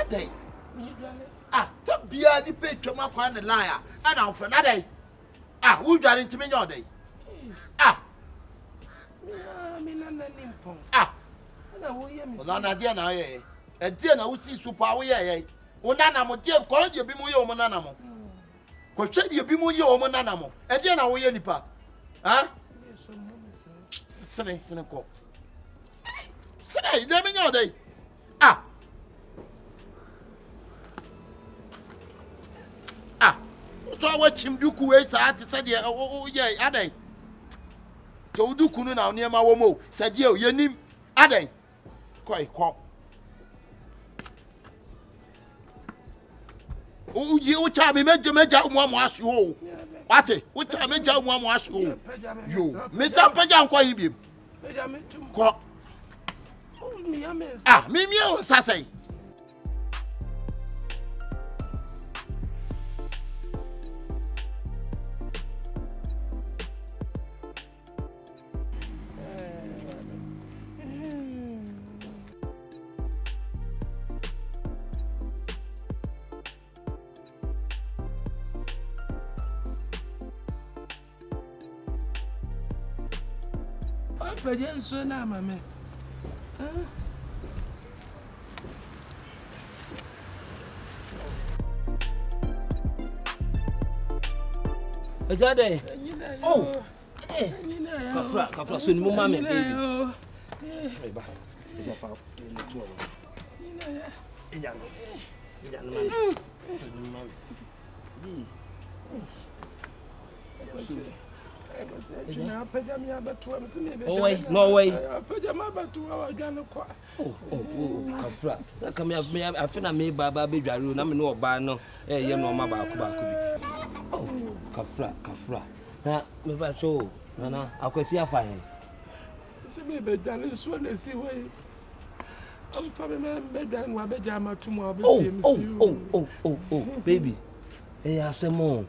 day. Ah, top beer the picture my quan the liar. And I'm for another day. Ah, who got into me your day? Ah, ah, well, I dear now, eh? A dear now would see super away, eh? Onana, dear, call you be more manamo. Question you be more manamo. A dear now, we nipa. Ah, Sunday, Seneco. Sunday, let me know day. Ah. So I watch him do kuwe sa ati said yeah oh yeah adai to do kunu na near my womo said yeah ye nim adai kwai oh you cha me meja mo asu o wate wo cha meja mo asu o yo me sa peja nkwa hibiem peja me tum ko me o sasai Peja so na mama. Peja dey. Oh. Kafra so ni mo mama. Eh ba. Eja pa ni tu o. Eja no mama. Oh wait, no way. Kafra. Come here, I feel me baba be dwaru na me no oba no. Ye no ma ba ku bi. Oh, Kafra. Na me ba so, na akwesi afa hen. Se me be dwaru so na si we. Am fa me be dwaru wa be jama tumu obi Oh, baby. Asemo.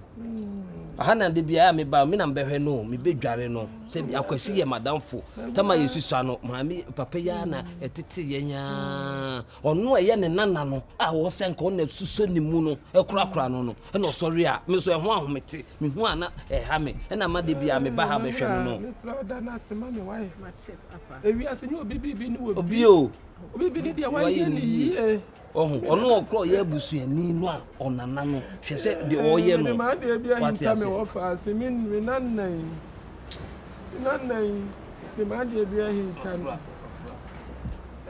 Ahana de bia me ba me na mbehwe no me bedware no se akwasi ye madamfo tama yesu swa no maami papa ya na etete ye nya ono eye ne nana no a wo senka on na suso ni mu no ekura no e no sorry a me so eho ahomete me hu ana ha me e na ma de bia me ba ha behwe no me flo da na se ma me why mate papa ewi ase ni obi ni wo obi o obi ni dia why ni ono okro ye busuani no a onana no hwe se de wo ye no ma de bia hinta me wo fa ase me nannan me ma de bia hinta no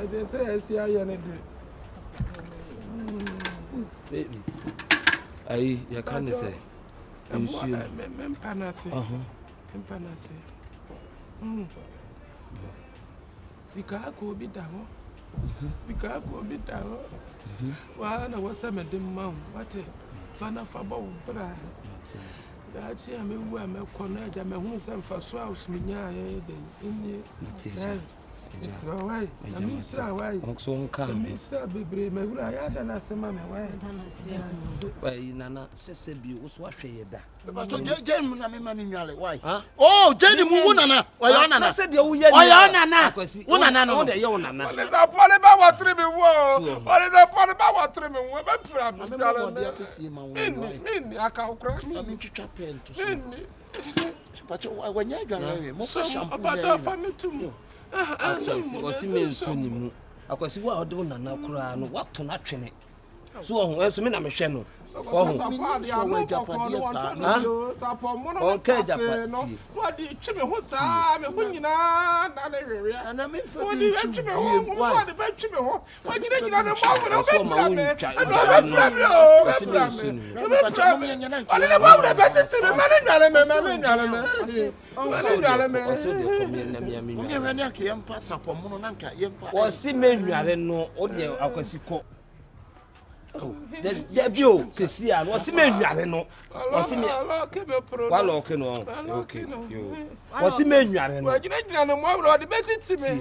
e de se esi aye ne de baby ai ya kan say Empanase. Sika ko bi da ho. Wa na wasa me dem ma wate. Bana fa ba wo bra. Da chi a me wu a me kono aja me hu se mfa so a usminya aye de. Inni. Why? So Mr. Bebre, my brother, I don't know some why Nana says be was what she da. But Jen, why? Oh, Jenny Munana, Oyana said you Oyana, Unana, the Yona. What is a part about what trimming war? What is a part about what trimming war? I can't crash. I mean, to chop into but when you're going to about our family too. Osime nsoni mu akwasi wa odo na na kura no wato na twene so ohun enso me na me hwe no ohun so wa japade sa ha okay japade wa di tweme ho sa me ho nyina na na hwere ana me fa wa di tweme ho wa di ba tweme ho wa di nyina na ma wo so ma won twa osime nsoni ana ma wo ba tete me ma na nyare me oso de komi na mi ami nwa we na ke yempa sapomo no na nka yempa osi menware no o de akwasi ko de bio sesi a no osi menware no osi me wala okay no okay yo osi menware no wagina no mo abro de betiti me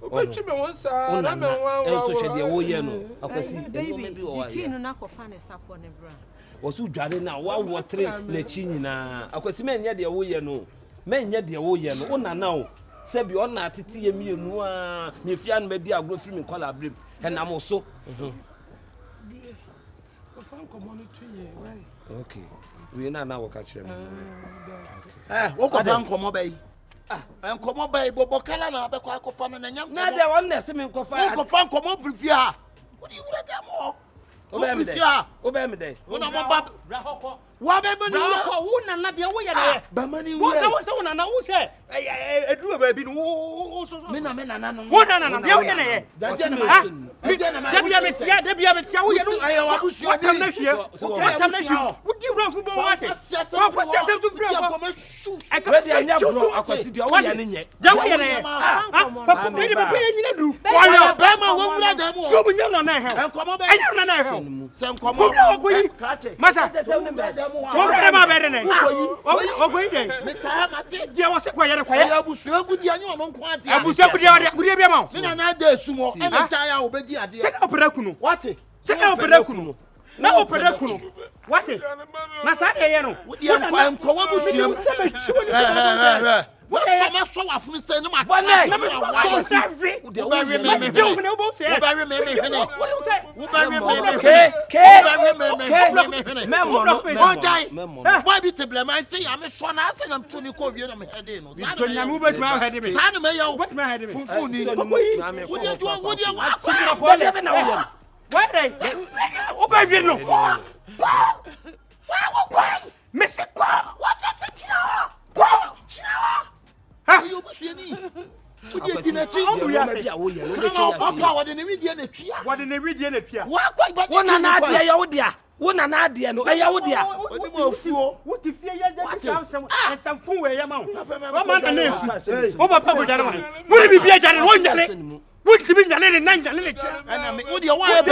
o twi me won sa na me wan enso hwe de wo ye no akwasi baby dikinu na kofa ne sapo ne bra osu dware na wa wotre na chi nyina akwasi menye de wo ye no menye de wo ye no ona na o se bi ona tete ye mienu a me fia no medi agro firi me kola brem And I'm also. Okay. We now catch them. What about Comobay? And Comobay, Bobocala, the Quacofan and Yam. Now, there one less in Cofa. What do you want them more? Obey me day. What about what happened? Not the way. Bamani, what's someone now say? I drew a baby. What? What so often say no matter. Why be to blame? I say I'm a son. I say I'm Tony Covian. I'm heading. One idea, no, I would dear. What if you have some fool where you're mount? Over public, would it be a general one day? Would it be a little 9 and I mean, would you want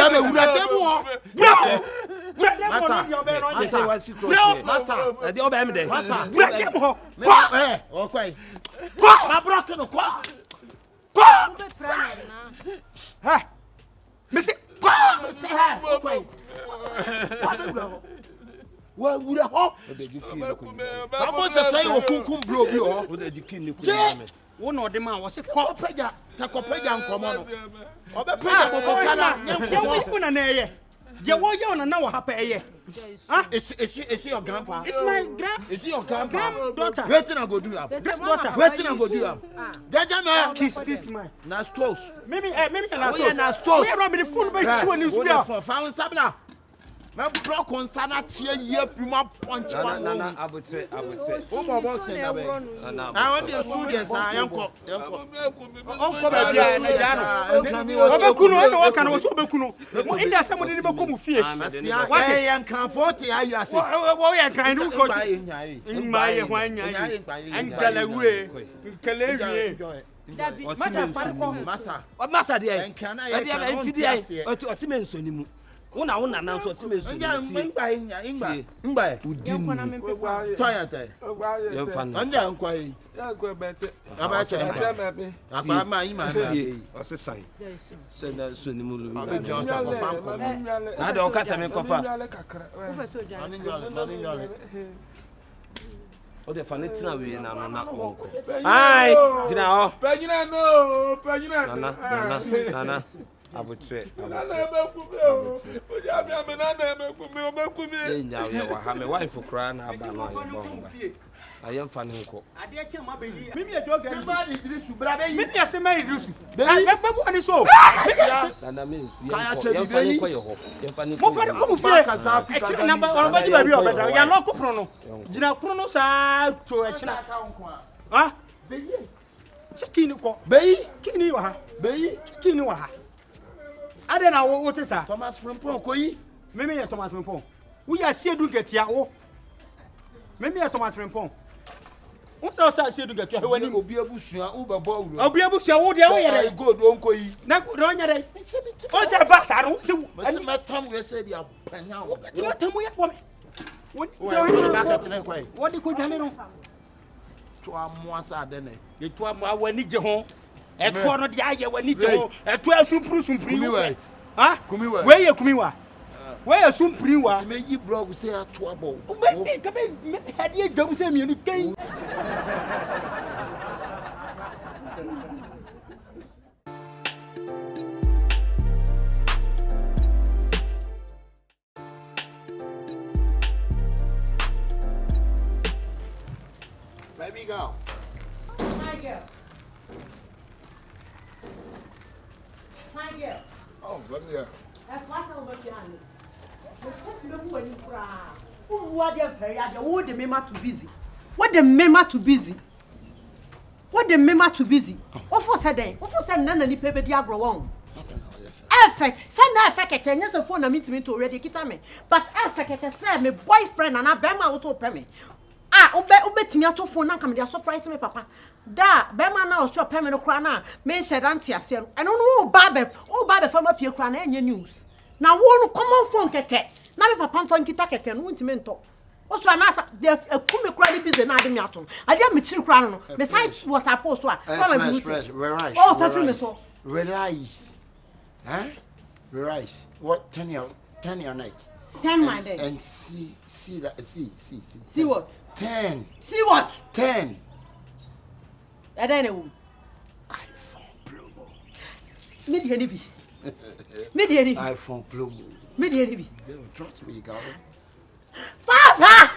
well, would I hope? I want to say, oh, bro, you one of the man was a coppeja, Sacopeja, Common. Or the Pella, you want know what happened. It's your grandpa. It's my it's your granddaughter. Waiting I go do that. Waiting I go do that. Jajama kiss my Nastos. Maybe Nastos. We are the full back to news for found Sabna. My block on Sana cheer year from my punch. I would say. I want the students. I am called. Uncle Baby, can also be Kuno. In there, somebody never come with fear. What I am comforting, I say, oh, yeah, trying to go in my wine and Galaway, Massa, dear, and can I today or to a Siemens anymore? One announce what Siemens in by tired. You're fun. I'm down quite. About my man, what's the sign? Send us soon the moon. I don't catch a coffee. Oh, the funny thing we are not. Aye, Dinah. Nana. I would say, my wife for crying about I am funny. Maybe a dog somebody maybe a semi Lucy. Baby, so. That means you're number one, but you are local prono. Gina Pronos are to a china. Ah, Bay, Kiniwa. I don't know what is that. Thomas from Pokoi. Maybe a Thomas from Pong. We are seeing to get here. Maybe a Thomas from Pong. What's outside said to get here when you will be a bush, Uber Bowl? I'll be able to show the way I go, don't go. Now, don't you? What's that bus? I don't see. What's my tongue? We said you are playing out. What do you could do? To our Moisa, then it was my need home. At one of the idea when you go at 12 Sumpru. Ah, where you come? Where Sumpru? May you broke say a trouble. Had you don't say me anything? Baby girl. My girl. Oh, baby girl. That's what's over here. What's the one you cry? What the very other? What the member too busy? What the member too busy? What the member too busy? What for said they? What for said none of the paper diagro wrong? Effect, find that effect. Can use a phone and meet me to already get me. But effect, can say my boyfriend and I bema auto payment. Ube me to phone and come there surprise me, papa. Da, bema now so payment crana. Me said auntie asem. I don't know Babe from up here crana any news. Now one common phone keke. Now me papa phone kita keke no intimento. Also anasa there a kume crana busy na dem yato. I dey me chiru crana no. Besides what I post wa. Fresh. Oh, for me so. Realize. Huh? Rice. What 10 your night? 10 my day. And see that see. See what? 10. See what? 10. I don't know. iPhone Plomo. Me the enemy. iPhone Plomo. Me the enemy. They will trust me, girl. Papa!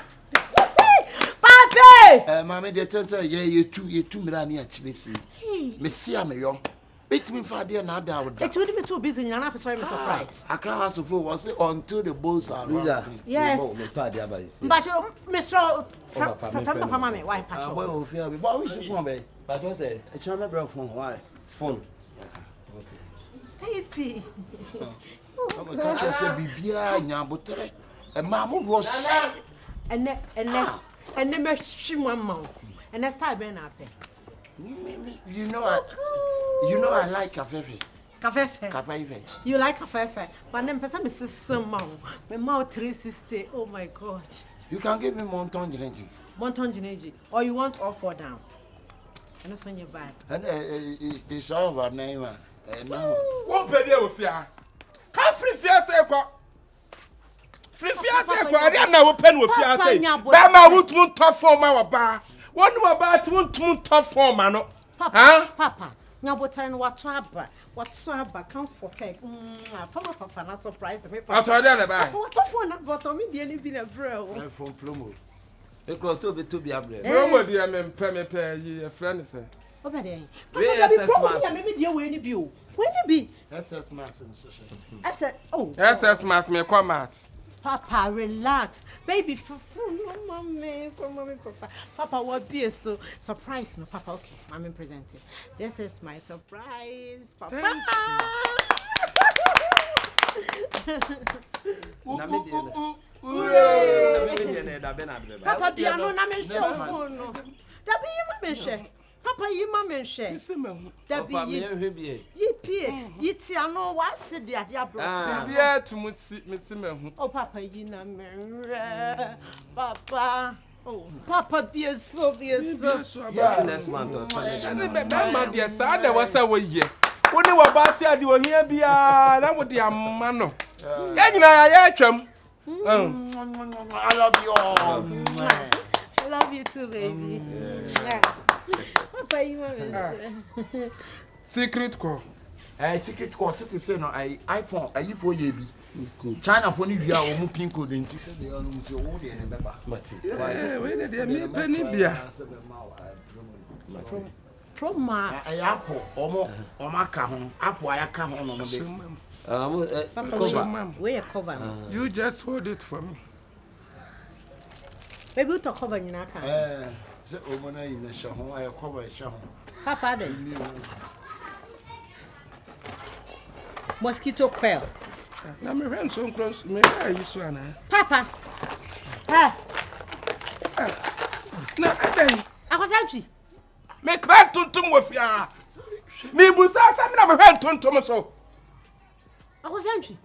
Papa! Mommy, they tell say you two million actually see. Me see am young. Beat me for there now that. It would be too busy and I'm sorry, surprise. I can't ask for was until the bulls are around. Yes. But Mr. From Papa, why I will feel me. But we should phone me. But you say a channel bro phone. Why? Phone. Hey, I'm a catcher say Bibia Nyabutere. A mamma was and then machine one mouth. And that's time Ben up. You know I like cafe. Cafe. You like cafe. But then person is some mouth. My mouth 360. Oh my God. You can give me Monton Geneji. Or you want all four down. And that's when you're bad. And it's all about name. No. One penny of fear. Can't free fear say free fear say I didn't know pen with fear say. Bama won't tough for my bar. One more about won't tough for man. Papa. Nyabo turn whatsoever come for cake. Former papa not surprised me. I told you about what one but me the any been a bro. I'm from Plomo. Because so be to be able. Promo dear men pay ye a friend say. Over there. Papa, maybe dear when you be. When you be? SS Mass and social. I said, oh. SS Mass me come out. Papa, relax. Baby, for mommy, Papa. Papa, what be so surprise? No, Papa, okay. I'm presenting. This is my surprise, Papa. Papa, piano, na me show no. Da be ma me share. Papa, you ma me share. Da be yi pie. Yi ti ano wa se dia bro. Bia to me see. Oh, Papa, you na me. Papa. Oh, Papa, be so. Next month or 20. My dear, sir, there was a way here. When you were about to do here, be that would be a man. I love you all. I love you too, baby. Yeah. Papa, you want secret call. Secret call. Since say no, iPhone. You for ye be. China phone you are on pin code. They are no so old and remember. Where they me penny beer. From Apple. Oma ka ho. Apple ayaka ho no be. Papa, where cover? You just hold it for me. Baby, you talk cover in our car. So, Omona in the show, I cover a show. Papa, then. Mosquito coil. Now, my friend, so close. May I use one? Papa. No, I was actually. Me cry to with ya. Me was my friend to so. I was angry.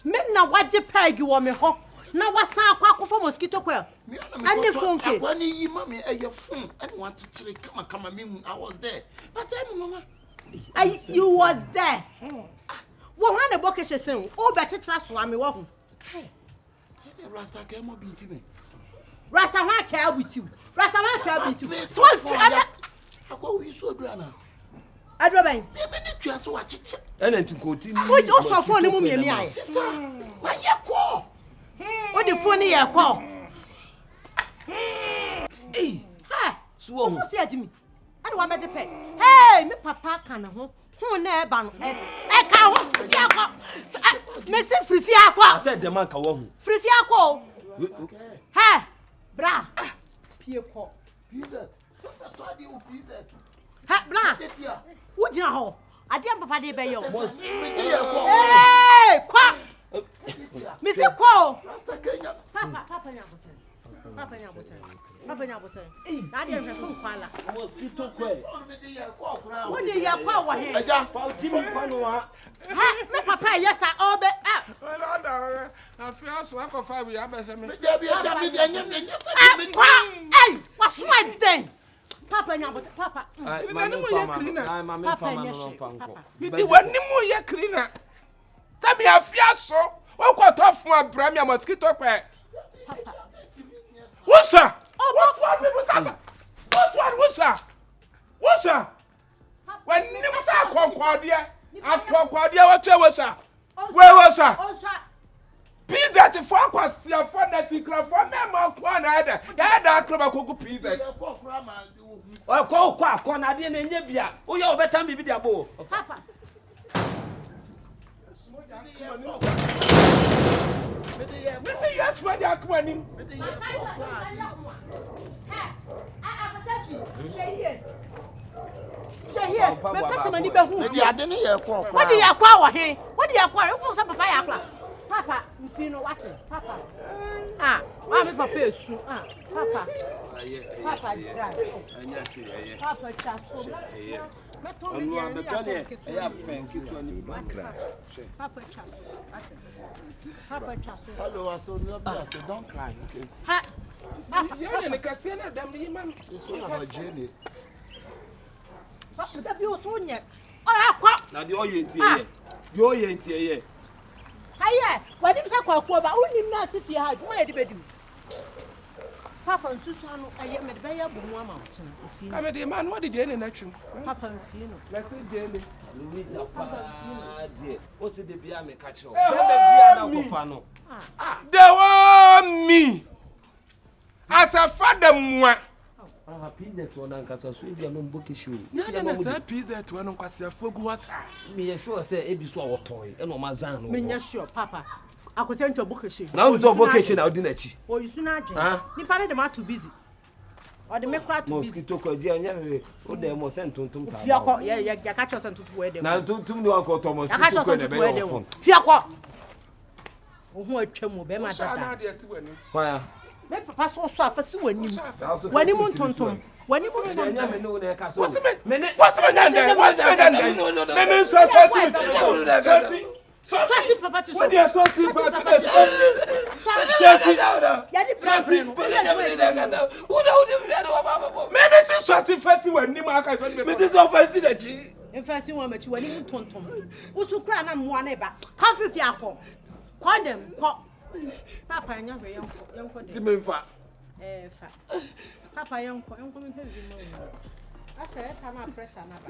Men now what the peg you want me home. Now what's our for mosquito coil? And the phone case. When you mommy your phone, I don't want to come I was there. But I'm mama. You was there. Well, when the book is saying, oh, better trust for me. Walking. Hey, Rasta came up beating me. Rasta, I care with you. Rasta, I care with you. So I go with you, Grana. I don't know. Just watch it. And then to continue. Who also phone me, sister? Why you call? What the phone here call? Hey, So who see Jimmy? I don't want to pay. Hey, me papa can ho. Who na ba no? E ka ho frifia kwa. Me se frifia kwa. I said the man ka wo hu. Frifia kwa. Hey, bra. Pie ko. Pizza. So that why you pizza. Ha, bra. Wo gina ho. Ade papa de be yo. Hey, kwa. Me se kwa. Papa nya bote. Papa nya bote. Papa nya bote. Na de hwe so kwala. Mosquito kwe. Wo de ya kwa wo he. Eja. Pa Jimmy kwano ha. Ha, me papa yes obe. Well, I feel so I can find we have a me. Kwa. Hey, what's my thing? Papa nya bote. Papa. Mama no fanko. Me di wani mo ye cleaner. Sabi afia so. Won ko to fun abra me mosquito kwe. What's that? What one me butasa? What one what's that? What's that? When you say konkwade, akonkwade what you what's that? Where was that? Pizza to for kwasia for that microphone me mo kwa na ada. Ya da akroba koku pizza. O kwa na de na nya bia. Wo ye obeta me bi dia bo. Papa. Me say yes when you come in. Me pese mani be hu. Me di ade ne ye kwa. What do you kwa wo he? What do you kwa? You for say papa ya kwa. Papa, mfi no what? Papa. Ah, wa me papa esu. Ah, papa. Papa ja. Papa cha so. Papa Papa cha so. Hello, so don't cry, okay? Ha. You ne ka se na dam ni man. This one about Jenny. Papa da bi o so nye. Ora kwa. na de oyentie ye. De oyentie ye. Aye, wadi msa kwa ba unim na se fie ha dwuma ye de bedu. Papa nsusu anu aye me de be ya bomu ama ochen ofie. I mean man what did you na trim? Papa mfie no. Let's say Jenny. Louisa pa de. O se de bia me ka kire o. Be bia na kofa no. They want me. As a father mwa. Ah, pizza to na nkasa so bia no mboke show. Na de na say pizza to no kwase fogu wasa. Me ye sure say ebi so awotoy e no mazan no. Me nya sure papa. Akose ntwa bokeshi. Na wo do bokeshi na odi na chi. O yisu na adwen. Ni pare de ma too busy. O de me kwa too busy. Mosquito ko dia nya we o de mo sentuntum ta. Fia ko ya ka cho sentutu we de. Na tuntum ni wanko to Ya ka cho mosquito ko de sentutu be we de. yo phone. Fia ko. O hu atwa mu be ma Na dada. de si wani. Why? Me papa so afasi wanim. Wanim ntontom. Wanim ntontom. Nya me no na ka so. What's me? Me What's me nande? What's me nande? Me me so fast. Sasi papa to so. What you so see but today? Ya di brafri. Maybe si so see fast wani ma aka so me. me so fancy na chi. Enfasi wa machi wanim ntontom. Usu kra na mmoa na ba. Ka fifi akọ. Kwa dem ko. Papa nya hwe yonko de. Ti me mfa. Fa. Papa yonko me pe bi mo. Asa esa na pressure na ba.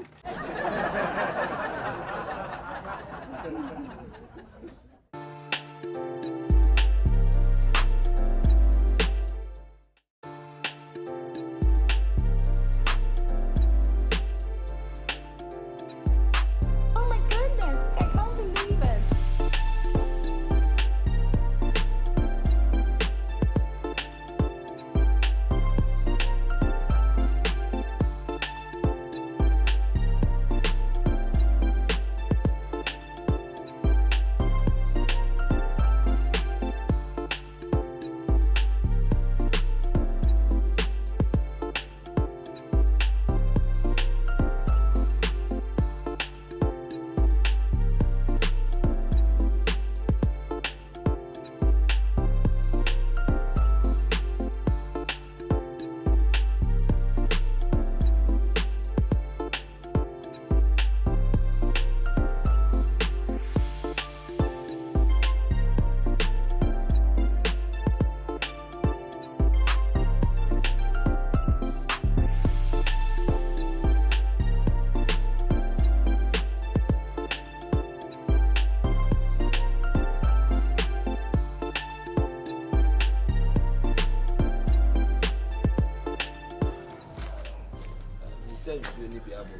nsuo ni bi abo.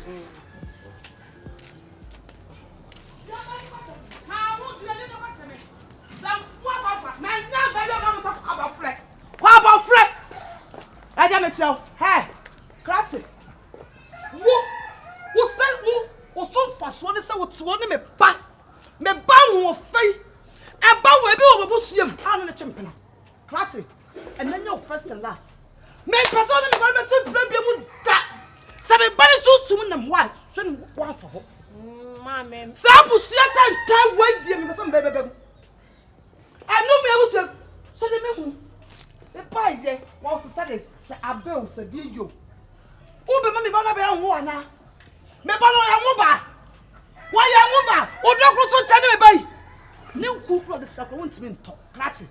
Ha wo dua ni no ka se me. Sam fu papa, na nya ba yo no so abofre. Kwa abofre. Aja me tell. Hey. Krati. Wo say wo so faso ne say wo te wo ne me ba wo fei. E ba wo bi wo bobusuam. Ha no ne chempena. Krati. And then your first and last. Me person me ba me to problem mu da. Say me ba ne so sum nam why? So ne wa fa ho. Mama. Sa busua tan wa die me person bebe. Anu me abusu. So de me hu. E ba ye wa so say abel say die yo. Ube mami ba na be ho ana. Me ba no ya ho ba. Wa ya ho ba. Odokru so tane me bai. Ne kukru de sakro wonti me nto. Krati.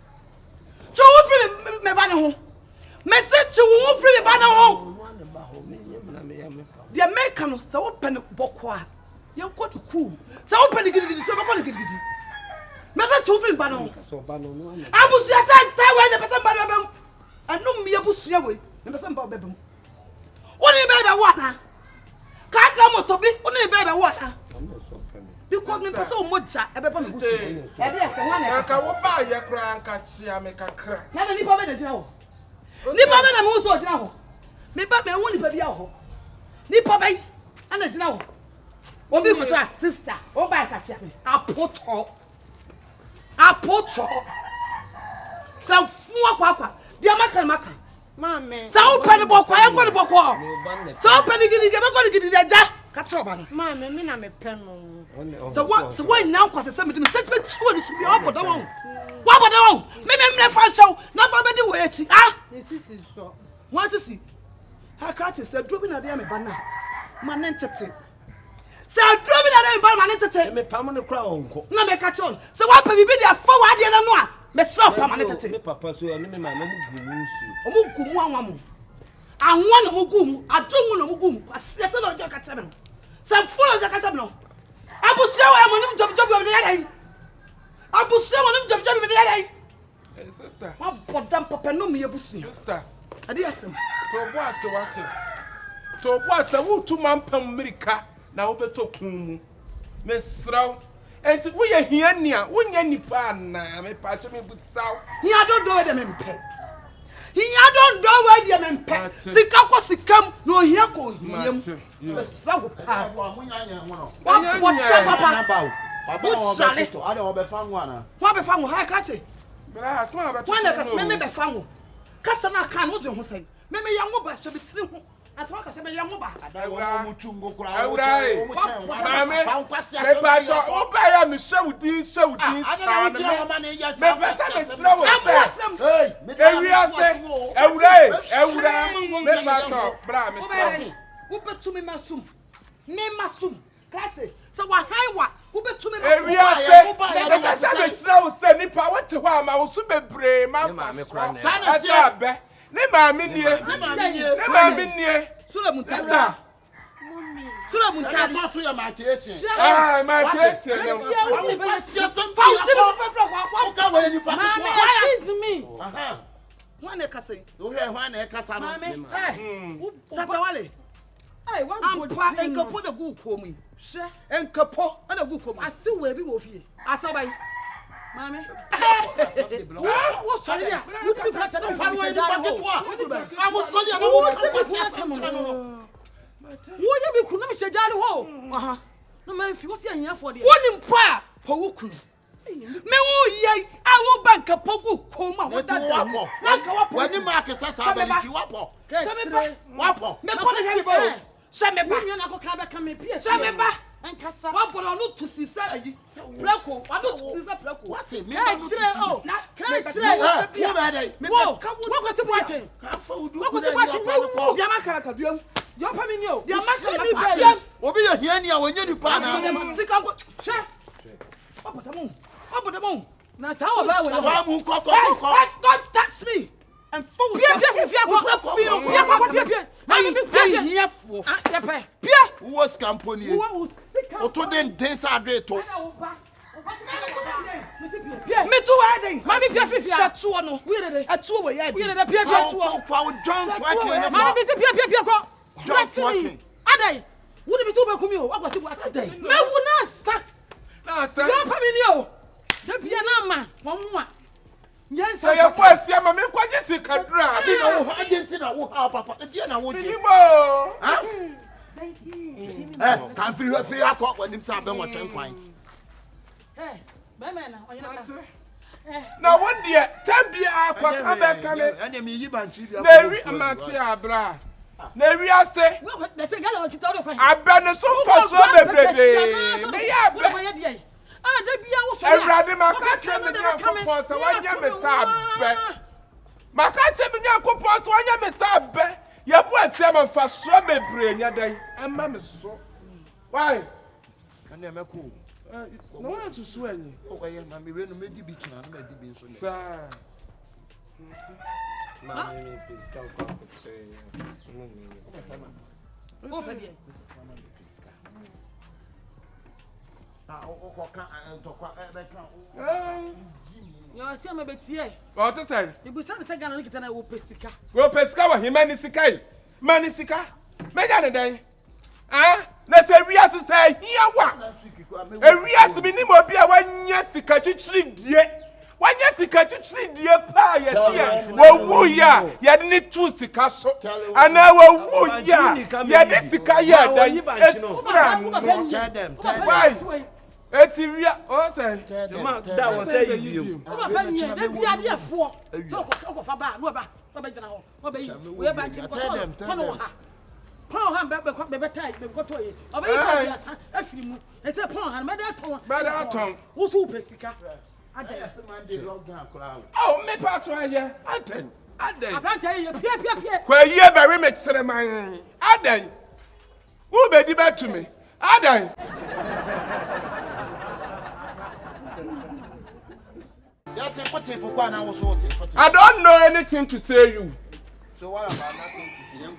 Cho wo free me ba ne ho. Me se chi wo free me ba ne ho. The American no se wo pen boko a. Yen ko de ku. Se wo pen gidi so be ko de gidi. Me se chi wo free me ba ne ho. So ba no no. Abusu ata we de person ba ne bem. Anu me abusu we. Me person ba bebem. Oni bebe water. Kaka motobi, oni bebe water. Because me person omoja ebeba me busu. E dey say wan e ka wo ba ye kra anka chia me kakra. Na ni pa be na gina ho. Ni pa be na me so gina ho. Me ba me won ni pa bia ho. Ni pa be ana gina ho. Obi koto a sister, o ba ka chia me. Apoto. Sa fu akwa. Dia maka. Mama. Sa open the book, I got the book. So open the giddy, I'm going to get the jack. Catch up on. Mamma, me na me pen. So what? So why now? Cause somebody set me to be up or down. What about down? Maybe I'm never show. Not for the way. Ah, this is so. Want to see? Her catch said, dropping a damn banana. Man entity. So dropping a damn banana entity. Me permanent crown. No, me catch on. So what? Be there forward, you don't know. Me stop permanent. Me papa so ya me mama mugumunsu. Omugumu anwamu. Anwa no mugumu, adwomu no mugumu. Asiete no je ka tebe no. Sa folo je ka tebe no. Abusia wa mo nim job me yadai. Abusia mo nim job me yadai. Hey sister. Wa bodam papa no me abusia. Sister. Ade asem. To bo ase wate. To bo ase wo tu mampam America na wo beto kun. Me sraw. Enti wo ye hia nia, wo nya nipa na me pa che me busaw. Hia don't do we dem mpe. Hia don't do we dem mpe. Sika ko sikam no hia ko hiam. Me sraw pa. Wo nya nya ho no. Wa papa. Baba wo be to, ade wo be fa ngo ana. Wa be fa ngo ha krache. Bra asma ba to. Wa na ka me be fa ngo. Kasa na kan wo de ho sai. Me ya ngo ba hye be tiri ho. Asma ka se me ya ngo ba. Ada wo mu chungo kura wo chen. Mame. Me pa cho, wo ba ya me shewudi. Ada na wo tira wo ma na ya me pesa me sra wo se. Hey, me Ewi ase. Ewura. Me pa cho, bra me sra. Wo betu me masum. Me masum. Krate. So wa hanwa, wo betu me masum. Ewi ase. Me pesa me sra wo se nipa wo te ho ama wo so bebre ma fa. Sana ti. Ne maami nie. Sula muntasta. Sula muntasta. Sula so ya ma kesi. Ah, ma kesi. Ka we ni pa to. Excuse me. Aha. Wane ka say? O he wane e kasa no. Satawale. Ai, wan go pa enkapo da gu komi. Hwe. Enkapo na gu komi. Ase we bi wo fie. Asabai. Mami. What sorry ya? You be flat na fa no any packet wa. I was sorry na wo packet no. Wo ye be kunu me shejale ho. Aha. No man fi wo fi ahia for there. Woni mpa po wo kunu. Me wo ye a wo bank pogu koma wo da. Na ka wa po. Wani mark sasa abeliki wapo. Wapo. Me po na hebe. Sha me ba. Nyo na ko ka be ka me pie. Sha me ba. Enkasa. Wa bolo no to sisa ayi. Preko. Wa no to sisa preko. What me? Na tire o. Na tire o. Wo be dey. Me ka wo ti boatin. Ka fa udu Wo ku ti boatin. ko. Ya makara ka duam. Yo pa mi ni o. Ya makara ni pa duam. Obi ye hia ni a wonye ni pa na. Sika ko. Hwe. Obodamu. Na sa wa ba we. Wa mu kokko. Don't touch me. And forward. Pia ko. Na you be here for. Ah, ya pe. Pia. Who was company? O to den sa do to. Me too wedding. Mami pia fifia. Shatu no. We dey. Atu we yard. We dey pia shatu. Kwa John twerking. Mami be pia ko. John twerking. Adai. Wo de be so be kumi o. Agwa se bu atadai. Na wo na sa. Na sa. Yo pa me ni o. Da bia na ma. Won wa. Yes, so your boy see ma me kwaje sikadra. Adi na wo Argentina wo ha papa. Adi na wo je. Minimo. Ha? Kan fi akọ wanim sa be mo twen kwan. Eh, be me na oyina ka. Na what dear tabia akwa ka be kane. Anya me yi banchi bia. Na wi amate abra. Na wi ase. Na te gala o kitaro kwan. Abene so fa so bebrede. Me ya be. Ah, da bia wo so. Everade maka me nya kopon so wanya me sa be. Maka me nya kopon so wanya me sa be. Ya bu ase ma fa so bebre nya dan. Ama me so. Why? Anya me ko. No one to swear you. Oh, yeah, mammy, we no make the beach now, make the beach. Sir. Mammy, please come. Open it. You see me betie. What to say? You busa be Ghana nikita na wo pesika. Wo pesika wa himani sikai. Mani sika. Me Ghana dan. Ah? Na se wiase say hia wa. Wiase bi ni mo bi a wanya sika twitwiri die. Wanya sika twitwiri die pa ya tia. Wo wu ya, ya de ni tu sika so. Ana wo wu ya, ya de sika ya dan. Why? Eti wia, o say. Ma da won say you. O ba ban ye, de bia de afo. So ko fa ba, no ba. No ba jina ho. No ba yi. We ba ti ko no ha. Pon han be tai be ko to yi. O ba yi ba asa afiri mu. E say pon han me da ton. Ba da ton. Wo so pesika. Oh, me patro here. Aden. Abante ye pie. Kwa ye be remix ceremony. Aden. Who be di back to me? Aden. I don't know anything to say you. So what about nothing to see him?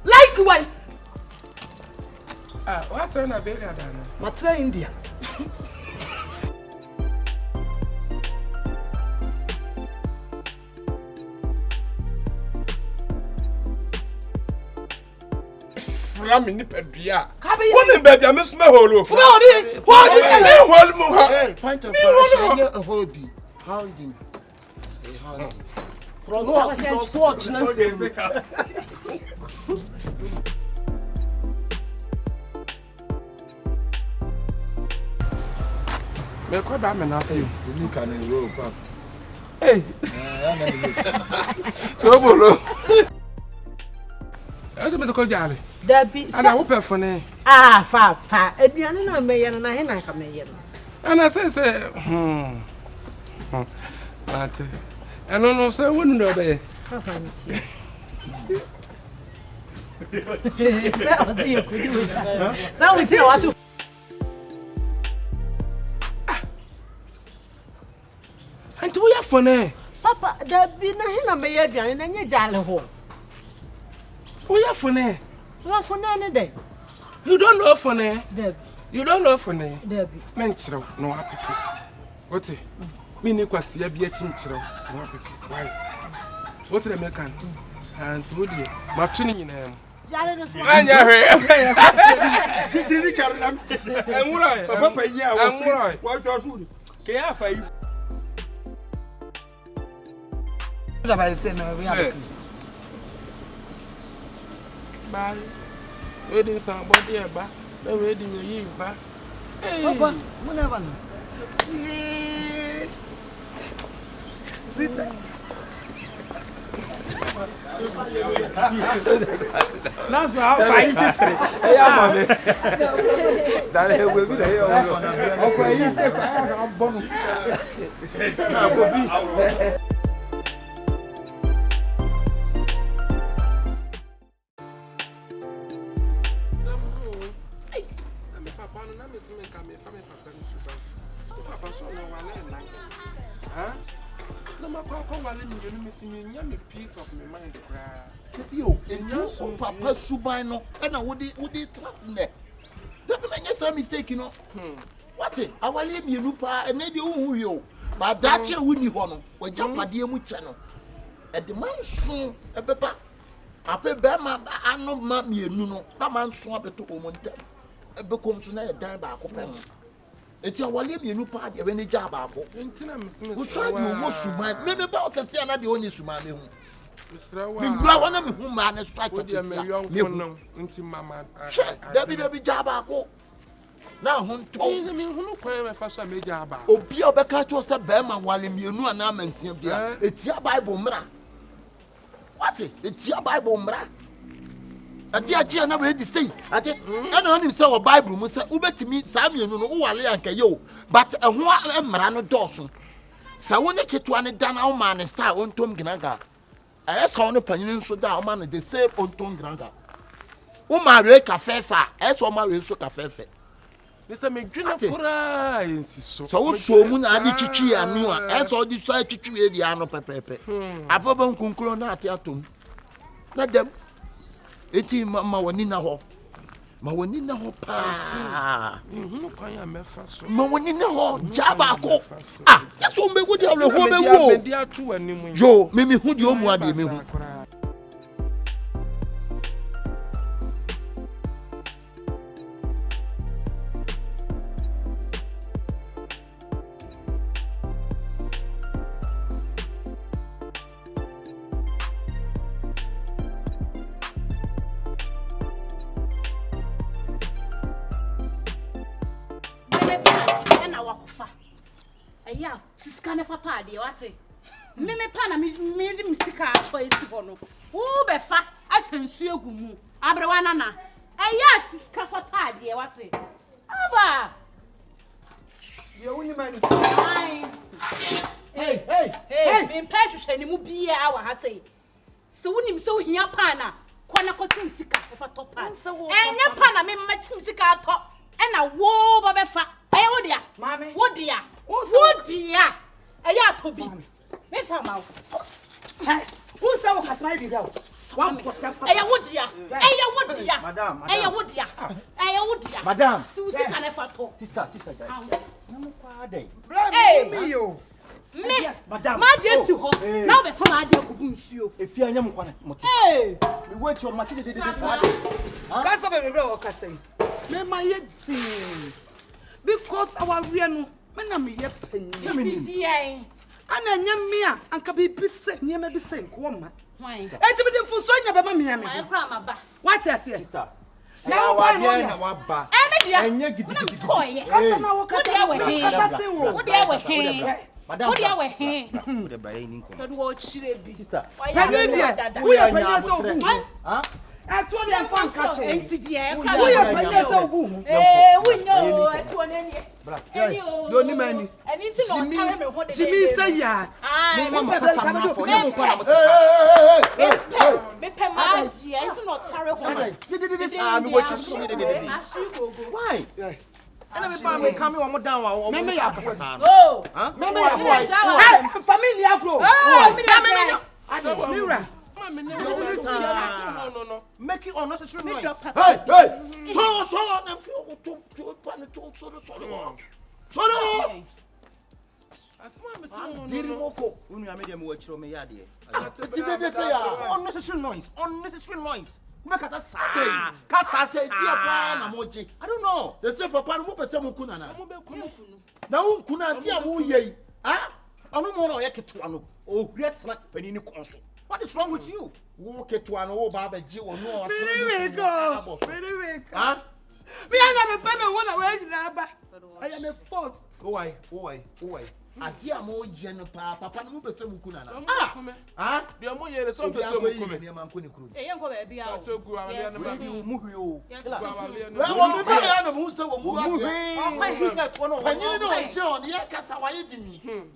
Like why? What on a baby Adana? Matra India. From in Pedria. Woman, baby, I miss my holo. What is it? Point of a holding. Holding. From what fortunate. Me ko da me na see. You can roll back. Hey. So bolo. I don't ko jale. Dabi. Ana wo pe fone. Ah, fa. Ediane na me ye na he na ka me ye no. Ana say Ate. Eno no say wonu no be. Papa nti. That was you could do it. Now we tell what to. And we are fone. Papa, dabi na he na me ye aduane na nye jale ho. We are fone. Wa for na ne dey. You don't know fone. Dabi. You don't know fone. Dabi. Menchiro no apeke. What? Me ni kwase ya bia chinchiro no apeke. Why? What the mekan? And wodi ma twini nyina. Jale no so. Anya hwe. Titiri karam. Enwura. Papa yi a wo. Enwura. Wo do so. Ke ya fa yi. What about say no we have. Bye. Wedding some body ba. The wedding you ba. Papa, whenever. Yeah. Sit down. Na so how fa yi titiri. E ya ma me. Dale he we bi le yo. O fa yi se fa ya bonu. Na go bi. Peace of my mind. Yo, and Papa Subino, and I would trust in there. Don't make some mistake, you know. What it? Our name you look and maybe who you. But that's your winning one. When jump at the channel. At the man soon a pepper. I pay Bama, I know mammy, you know, that man swap it to woman. A become to a dime back open. It's our name you look at any job. Who tried you most human? Maybe about to say another only human. Mr. One of whom man is striking into Mamma. Debbie Jabako. Now, who told me who came a first major about? Oh, Pio Beccato said Bama while you know an amen. It's your Bible, Mra. What's it? It's your Bible, Mra. A dear Gianna ready to say. I did not only saw a Bible, Mr. Uber to meet Samuel, who are like you, but a one Marano Dawson. So when they get to an down our man and start on Tom Gnaga. I asked how the opinion so down man the same on Tom Gnaga. Oh, my cafe far, as all my way so cafe. Mr. McGinnis, so moon and chichi and no, as all this side chichi, the ano pepe. I probably conclude not atum. Let them. It's Mawanina ho. Mawanina ho pa. Mawanina ho, Jabako. Ah, that's what me would have a woman. Joe, Mimi, who you want me? Yeah, Siskane for tardy, what's it? Mimi Pana made him sick for his bono. Who befa, I send you gumu. Abrawanana. Yeah, Siska for tardy, what's it? Abba! You only man. Hey, in Passion, and you be our Hassay. So when him so here, Pana, Quanacotu Sika for top pan. And your Pana made my Sika top, and a war babefa. Oh dear, Mammy, what dear? What dear? A yard to be. Me from out. Who so has my video? One would dear. Madame. Madame. Susie can never talk. Sister. Me, Madame. My dear, to now the fun idea could boost you. If you are young, hey, we wait your material. Casa, me my yet. Because our real men me ye penny. Ana nyamia anka be bise nyame be sen woman. Why? E ti be for so nya baba me me. What you say? Sister. Now why na wa ba. Enya gidigidi. Kasa na wo kasa we kasa sen wo. Wo dey we hen. Madam. Wo dey we hen. Wo dey bra yin nko. Kedu wo chire bi. Sister. Penny dia. Wo ye penny so ogu. Ha? I told you I'm fan cash. Who you penny so ogu? We know I told you. You ni mani. Jimmy say ya. Me pay my dear. It's not carry home. Me what you see. Why? And me come on down. Me ya kasa. Oh. Me ya boy. Family agro. Oh, me Mira. No. Make it unnecessary noise. Hey. Sorry. Unnecessary noise. Make us say, I don't know. They say, Papa, who person Mukuna? Now, Kuna, dear, who ye? Ah? I don't know. I get one. Oh, great snack, penny console. What is wrong with you? Walk it to an old Baba Jew or no. Very go. Huh? Me, I never pay me one away. I am a fault. Go away. A dear more general papa, who be some Kuna. Ah, the more years of the Mancuni crew. A young baby, I'll go move you. Well, who so move. I know, John, the Yakasa, why didn't you?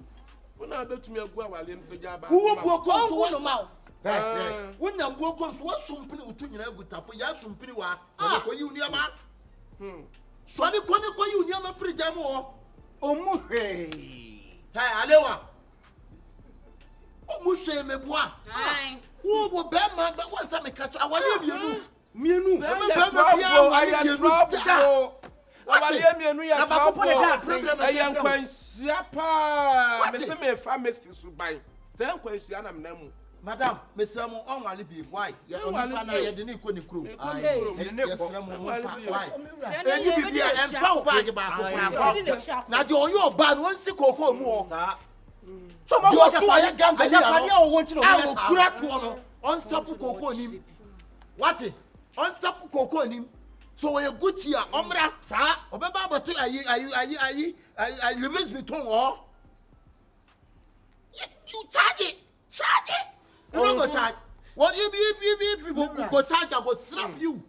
When I bet me a go while in the job, who walk on so well. When I'm walking, what's something to you good tap for Yasum Piniwa? You near ma? So the Quanico you near my prejamo. Oh, Muhe. Hey, Alewa. Oh, Mushe me bois. Who will bear man, but once I make catch, I want you. Awale me enu ya trouble. Eyan kwansia pa. Me se me fa me suban. Se kwansia na menam. Madam, Mr. Mo on wale bi why? Ya onipa na ye de ni ko ni kuro. Yes, why? Enyi bibia emfa wo bag ba ko kura. Na de oyo ba no nsi kokoo mu o. So mo ko so ya ganga ya no. I kura to no. Unstop kokoo nim. What? Unstop kokoo nim. So we Gucci a omra sa obeba bote ayi lives between all. You charge it. You don't go charge. What you be people go charge, I go slap you.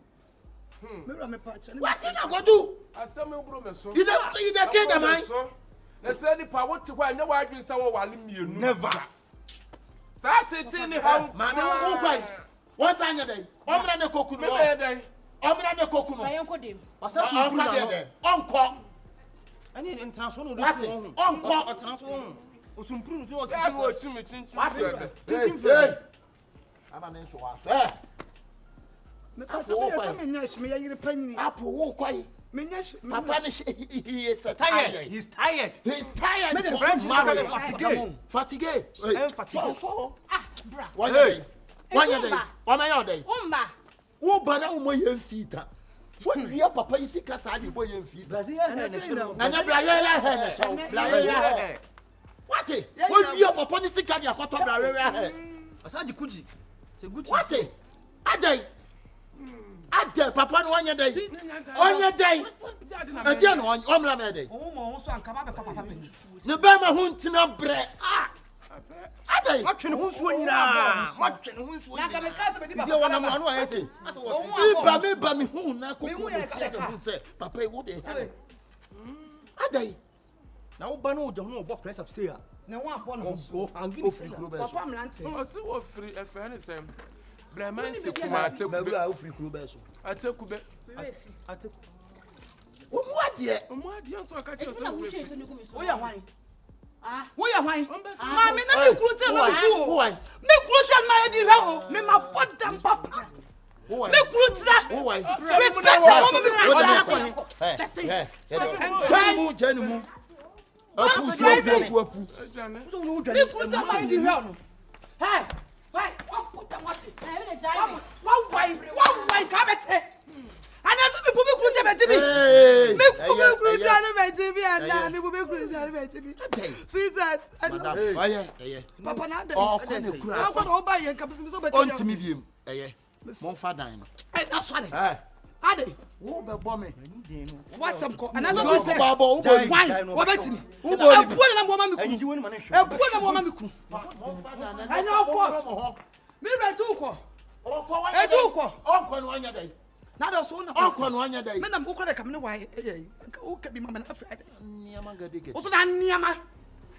What did I go do? I still me bro me so. You don't care the man. Let's say the power to why no why doing someone while me never. That it in the house. Mama won kwai. What's on your day? Omra ne koku no. Omra ne koku no. Ayen ko dem. Wasa so pru no. Onko. Ani international do onko. International. Osumpru no to o chin. Hey. Abane so wa. Eh. Me pa to me say me nyash me yire panyi. Apo wo kwai. Me nyash. Papa he is tired. He's tired. Me the French man fatigue. Fatigue. So. Bra. One day. One day. Umba. Wo bana wo moye mfita. Wo ria papa yi sika sa de boye mfita. Brazil na ne show. Anya Brazil he na so. Brazil. What? Wo ria papa ni sika de akoto Brazil he. Asa di kuji. Se gucci. What? Adai papa no anya dai. Onya dai. Ade no omra me dai. O mo so anka ba be fa papa pe. Ne ba ma hu ntina bre. Adai. Matwene ho suo nyina. Matwene ho suo. Na ka be ka se be di Isi wona mo anu ayete. Asa wo si ba me hu na kokko. Say papa e wo de. Adai. Na wo ba no de ho obo press up say a. Na wo abo no. O angini say. Papa mlante. O si wo free e fe ni sem. Blaman se kuma atekube. Ma wo free kuro be so. Atekube. Ateku. Wo mu ade. O mu ade so ka che so wo free. Wo ya hwan? Wo ya hwan? Ma me na me kuru tell na me ku. Me kuru tell na di hwa o. Me ma podam papa. Me kuru tell. Respect mu jani mu. Apu. Me kuru tell na di hwa no. Hey. Why? What put them what? Why? Kabete. And as me put me kuru tell me. Me kuru tell me and me put me kuru tell me. Sweetheart. Papa na dey. Oh, kuru. Go buy yen kabisi so be. Ontimi biem. Mon fa dan no. That's funny. Ade. Wo be bo me. What's some call? And as we say. Babo, wo bo ni. Why? Wo betimi. Wo bo ni. Epu na mo ma me ku. Anyi woni ma na hwe. Epu na mo ma me ku. Mon fa dan na. Anya ofo. Me right to ko. Onko wa. Eju ko. Onko no anya dai. Na da so na. Onko no anya dai. Me na mo ko da kam ne why o ka bi mama na afi ade. Niama gade. O so na niama.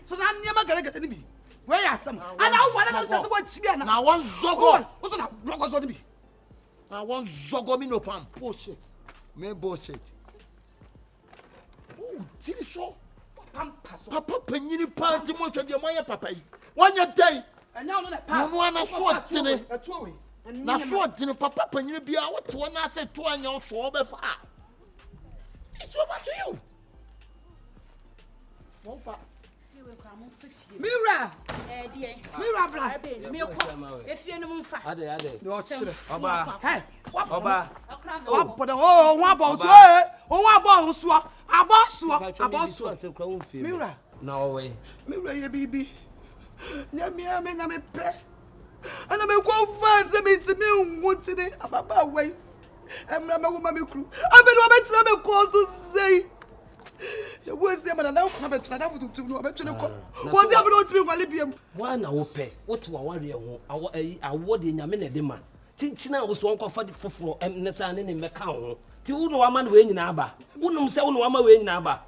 So na niama gade ni bi. Where ya sam. Ana wo na no so what bi na. Na won zogo. O so na logo zo ni bi. Na won zogo mi no pam. Bullshit. Me bullshit. Oh, tiri so. Papa panyini pa ti mo twede mo ye papa yi. Wanya dai. Anya no na pa. Mo ana so tene. Atuwe. Na so tene papa panyini bia wote wona ase to anya wo so be fa. It's over to you. Mo fa. Mira. Die. Mira bra. Me ko. Efie no mfa. Ade. No chere. Oba. Hey. Oba. Wa poda oh won abo so eh. O won abo so. Abo so. Mira. Na owe. Mira ye bibi. Nyame ame na me pe. Ana me go fan se me ti me nwotine ababa we. Emra me wo ma me kru. Afedo obetina me ko so sei. Ye wo se ma na na be tena da fututu no obetwe ne ko. Wo ti afedo otimi kwale biem. Wa na wo pe. Wo to aware ho. Awo de nyame na de ma. Tinchina wo so onko fa foforo ne sa ne meka ho. Ti wo no wama no we nyina aba. Wonum se wo no wama we nyina aba.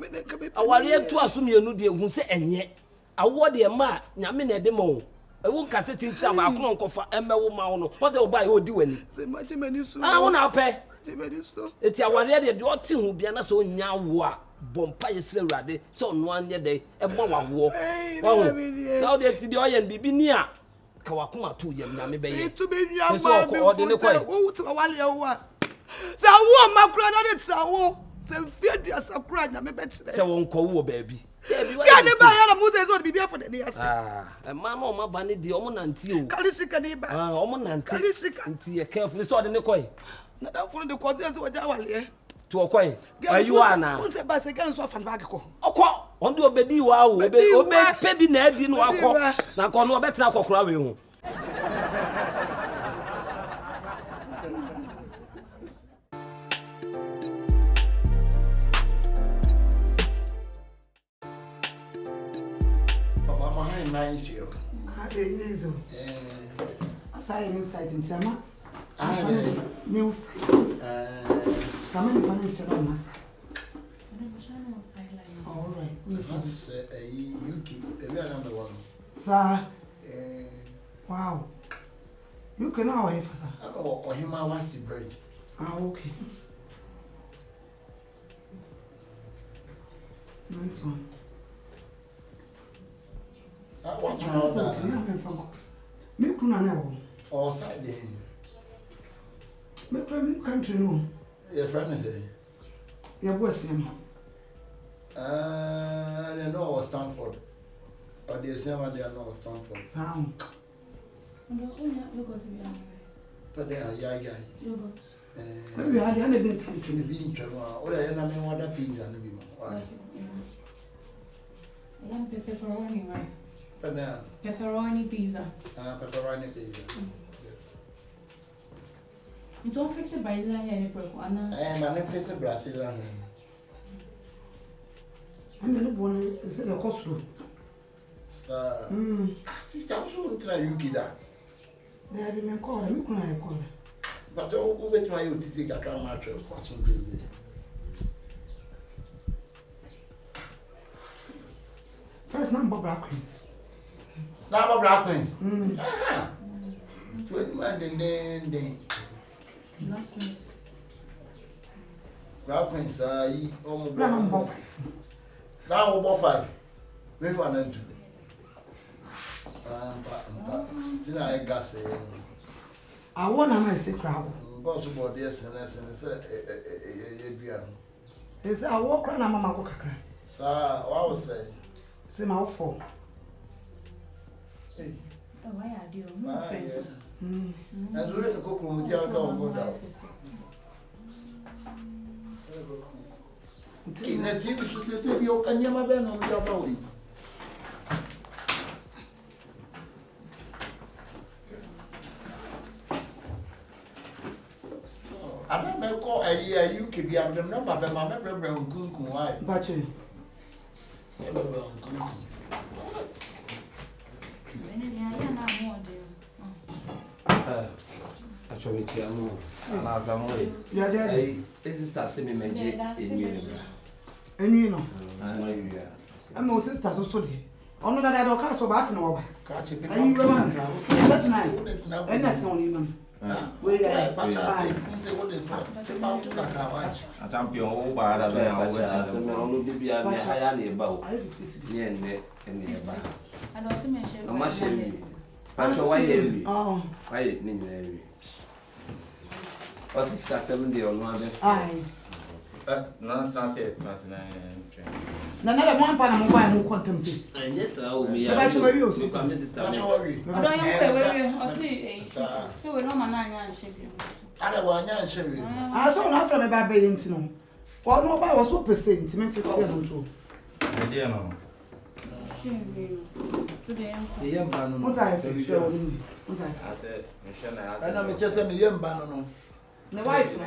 Aware to asomyenu de hu se enye. Awo de ma nyame na de ma wo. Ewo nkase tinchina ba akono nkofa emewo ma wo no. Wo se wo ba ye odi wani. Se ma je mani so. Ah wo na pe. Je mani so. Eti aware de oti hu bia na so nya wo a bompa yesre urade so no anye de ebo wawo. Na o de ti de oye bibi ni a ka wakoma to yam na me beye. Itu be nua ma bi fu se wo wuti wale wo a. Se wo makura na de tsawo. Se them fear the Sakura, and I bet say won't call baby. Can you buy a mother's own be for the years? A man on my banny, the woman until Kalisika, woman until Kalisika, carefully saw the Nikoi. Not for the quarters with our to a coin. Where you are now? Once a bicycle off and back. Oh, on the obedi wow, obey, baby Ned in Wako. Now, call no better crowing. Nice you. I saw a new site in Tama. New sites. Come and punish your master. All right. That's Yuki, number one. Sir. Wow. You can now wait for sir. Or him, I was the bread. Ah, okay. Nice one. What you know that? Me kuna never. Or side Me kuna country no. Your friend is it? Your boss him. They know Stanford. Or the same one they know Stanford. Sound. But they are yeah. Maybe I hadn't been country. Being trouble. Or I am what a pizza and be more. Pepperoni, right? Pepperoni pizza. Pepperoni pizza. You don't fix it by the hair, Anna. I am fix a Brazilian. I'm the one is it a costume? Sir, sister, I'm sure try you get that. They have been called me. Can I call? But I'll wait my to see a crown mattress for some days. First number black queens. Number black queens. 21 then. Black queens, almost number 5. Now about 5. Maybe 1 and 2. I gas. I want to say crowd. Boss about yes and less and said, It's a walk around Mamma Coca. Sir, I was saying, say my 4. Why are you? And we the cook room with your go down. Let's see if you say you can never been on your body. I don't know call a year you could be able to know about my member of Gunkum. Why? But you. Actually, Chiamo, Lazamo, yeah, this is that semi magic in you. And you know, I'm no sister so dear. Only that I don't cast so bad no. Catch it. And you remember that's nice. And that's only them. We are a champion over other higher about. I have 56. Yeah, and nearby. I don't see mention. I'm not sure. Why heavy? Oh, why it needs heavy? Or sister 7 day or 1 day. aye. None translate. Another one pan and mobile more contempt. And yes, I will be But you were used to Don't worry. I don't know where see. So we don't man shape you. I don't want to show you. I saw enough from a bad baying to know. Well, nobody was so percent to make it 7 too. Idea no. Today, The young man, What's I feel? I said, and I'm just a young man. The wife.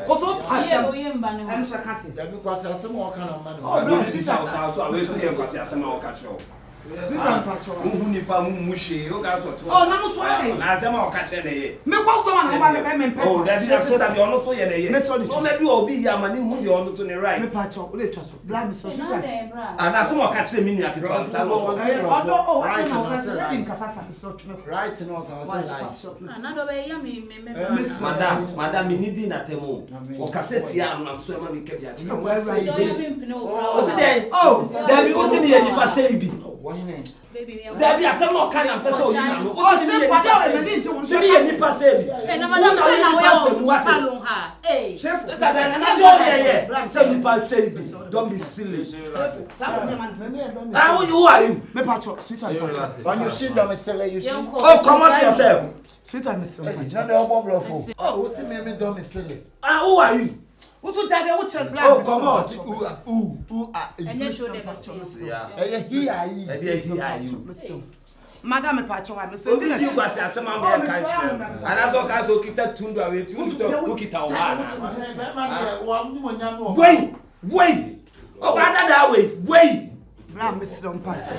also, I am banning. I'm sarcastic. That because I have some more kind of money. Oh, no, this house out, so I will see a summer catch up. Oh, no, so I am catching a me customer. Oh, that's just that you're not so yet. So maybe you'll be Yamani who you're on to the right. Me patch up, let us. Blame so. And that's more catching me at the top. Oh, right, another way, yummy, Madam, you need at a move. Or Cassetia, I'm so many kept. Oh, Oh, there you was in the Pasabi. Baby, There be a some more kind of person. Oh, say father, we need to Any person. Hey, no, madam, say now we are salon her. Hey, chef. Don't be silly. Now Who are you? me pacho, sweetheart pacho. When you sit down, Mr. You see. Oh, come out yourself. Sweetheart Mr. No, no, no, oh, what's the name of Dom silly? Who are you? Who to tell you what you black? Oh, come on. Who are you? and then show them. Yeah. Here are you. Madam me pacho wa me so Obi di kwa se asema me kan chere. Anazo ka so kita tundu awe tu so kita wa na. Wait. Oh, brother that way. Wait. Bra me so pacho.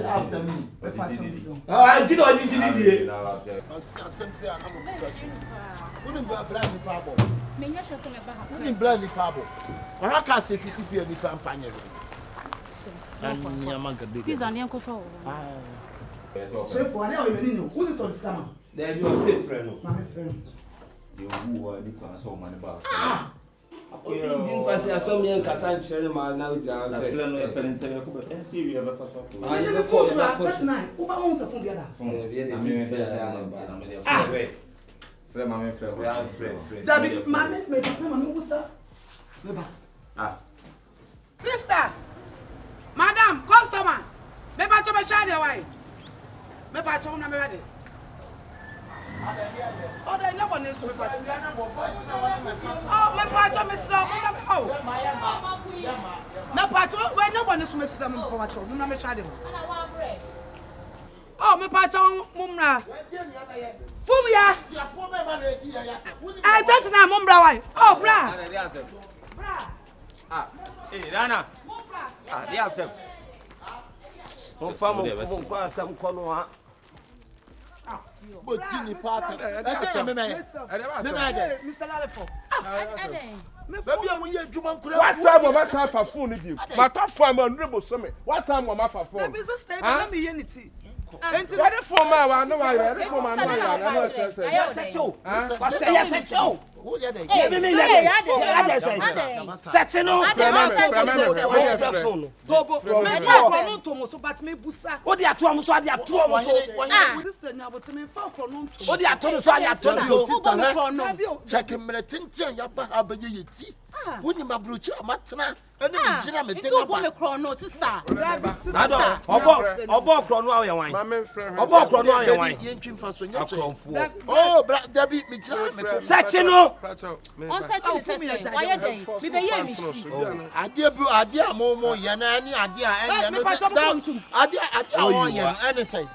after me. Me pacho me so. Oh, I did all die. Wouldn't be a blind pabo. Me nya show me ba ha. Wouldn't blind pabo. Or I can't say CCP and the campaign. And Yamaka did. Please, and Uncle for. Shifo, I know you know. Who is the scammer? There you are safe friend. My friend. You who are the so many about. Obi di kwa se asome en kasa chere ma na uja Na say. feel no parent tell you and see you ever for so. Ah, you before you are 39. Who ba won sa phone dia da? Frère maman frère. We are frère. Dabi, mama me wusa. Me ba. Sister. Madam, customer. Me pacho me shade why? Me pacho na me ready. Oh, they never need to me pacho. Oh, me pacho me so. Oh. Me pacho, we never need to me sit me pacho. Me na me shade. Oh, me pacho mumra. Fumia. I don't know mumra why. Oh, bra. Bra. Ah, eh, Nana. Mumra. Ah, they are self. Mon femme mon kwa sam kono ha. But Jimmy Potter. That's me. Mr. Lalipo. Baby, I'm here to man. What time am I time for phone with you? My top farm on Ribble Summit. What time am I for phone? The business stable, let me hear it. Enti ready for my one, no I ready for my no I know what say. Yes, so. What say yes, so. Who are they? Give me that. Set no. Tobo. Me fa no to mo so but me busa. O dia to am so dia to am so. This thing na but me fa kro no to. O dia to so dia to Sister, check him minute tintin ya ba abaye yeti. Woni mabrochi amatena. Ene me jira me tena ba. Me kro no sister. Nado, obo kro no aye wan. Obo kro no aye wan. Ye ntwimfa so nya che. Oh, David me jira me ko. Search no. On search ni say why you dey? Me be hear me see. Ade amomo ye na ani ade a enye no. Ade awon ye no ene say.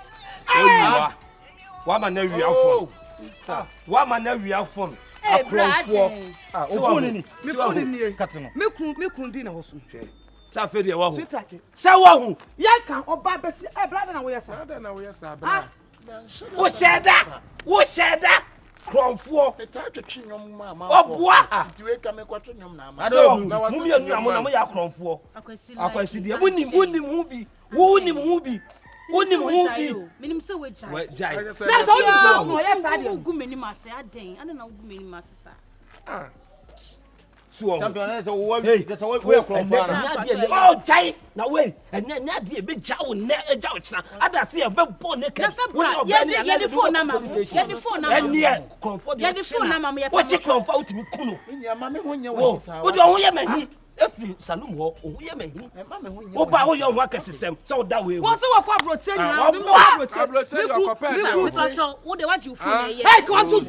Wa ma na wi afon. Sister. Wa ma na wi afon. Akrofo. Ofuni ni. Me phone ni. Katino. Me kun di na ho so. Sa fe de wa hu. Sweetheart. Sa wa hu. Ya kan oba besi e brother na wo yesa. Ah. Wo sheda. Kromfo. Eta twetwe nyom ma. Oboa. Tiwe ka me kwatwe nyom na ma. Mu mi anu amo na mo ya kromfo. Akwasi de. Wonim hu bi. Minim se we jai. Jai. Na so you so mo yesa de. Gu meni ma se aden. Ade na gu meni ma se sa. Champion is a word. That's a word we are from. Oh, Jai. Now wait. And then the big jowl never jouch. Other see a big bone naked. Yeah, the phone number. Yeah, the phone number. And yeah, comfort. Yeah, the phone number. What you comfort to me, Kuno? Nya mama won nya wo. What do you mean? Efi salum ho ohuye mehin wo ba ho yo ho akasesem so da we wo so wa kwa broche nyina wo broche your compare wo de wa ji phone ye hey kwantu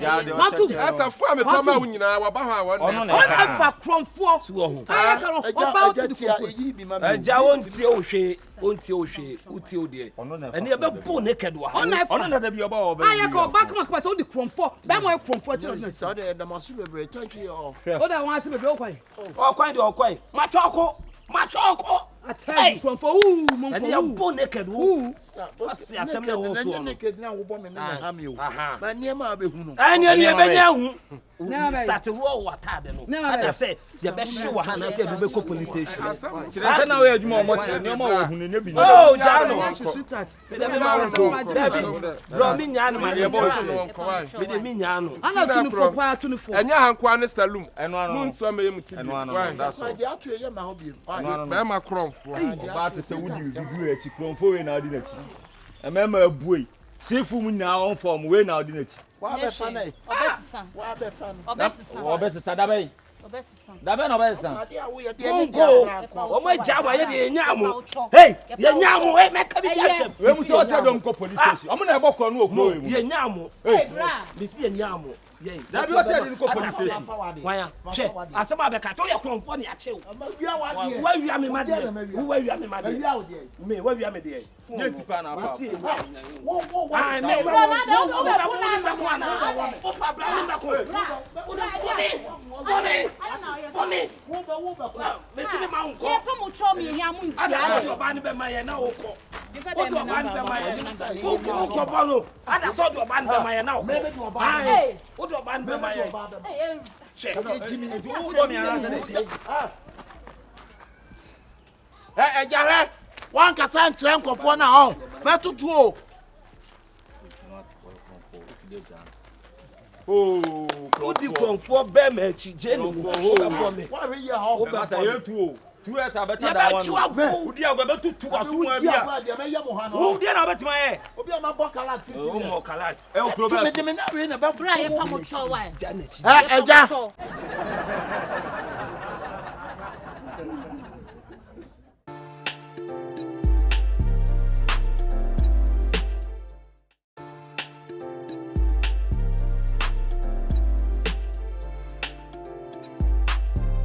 asa fo am to ma wo nyina wa ba ho awon on afa kromfo so ho aya kan oba eja wontie ohwe utie ode ene e be bo naked wa on na da bi oba oba aya kan oba kama so di kromfo ba mo kromfo ti no so de da masu bebre thank you all o da wan se bebe o kwai de okwan machoko I tell you from for who and you born naked who asem na wo so naked na wo bo me na ha me o ma niam a be hu no anya ni be nya hu start roll watade no and say ye be hye wa ha na say be ko police station Chire na we adwuma o mo chire ne mo wa hunu ne bi oh jano me de me ma wo David bro mi nya no ma de me de mi nya no ana tunu fo pa tunu fo enya hankwa ne salum eno ano mun so me yemu ti that's all They atu ye ma ho bi. be ma kromfo ba te se wudi bibi e chi kromfo we na odi na chi emema abuei Shifo mu na on form we na odi na chi Wa be fa na. Obesisa. Wa be fa no. obesisa da ben Obesisa. da ben obesisa Ade a wo ye de ni Ungo ja. o ma ja ma ye de nyamo hey ye nyamo e me ka bi ja chem we mu so dom ko police station omo na e bokọ no okuro we mu ye nyamo Hey, bra. me si ye nyamo ye da bi o se di ko police station waya che asema be ka to ye kromfo ne ache Ma wia wa de. wa wia me ma de wo wa wia me ma de Wia wo de. me wa wia me de ye tipa na fa Wo. ah me bro, na do go be o pa bra me ko o da ko me Wo ba. me si me ma unko Ye pa mo cho me hia mu ada ntia. so do ba ni be ma ye na uko Defa o dem do ba ni be ma na. ye uko bolo ada so do ba ni be ma ye na uko ah o do ba ni be ma ye Hey, che o do mi ara se de Jare. Wan ka san kire nkofo na ho. Metutu o. oh o di kromfo be ma chi je ni mo bo me Wa re ye ho. o be masa ye tu o 2 years abeta ye da ba one chi wa go udi agwa betu tu aso mu Abi abia a de me ye mo ha o no. udi na betima ye Obi a ma bo kala 60 o years. mo kalat e o kuro Me be de me na we na ba. bra ye pa mo cho wa. jana chi Eja.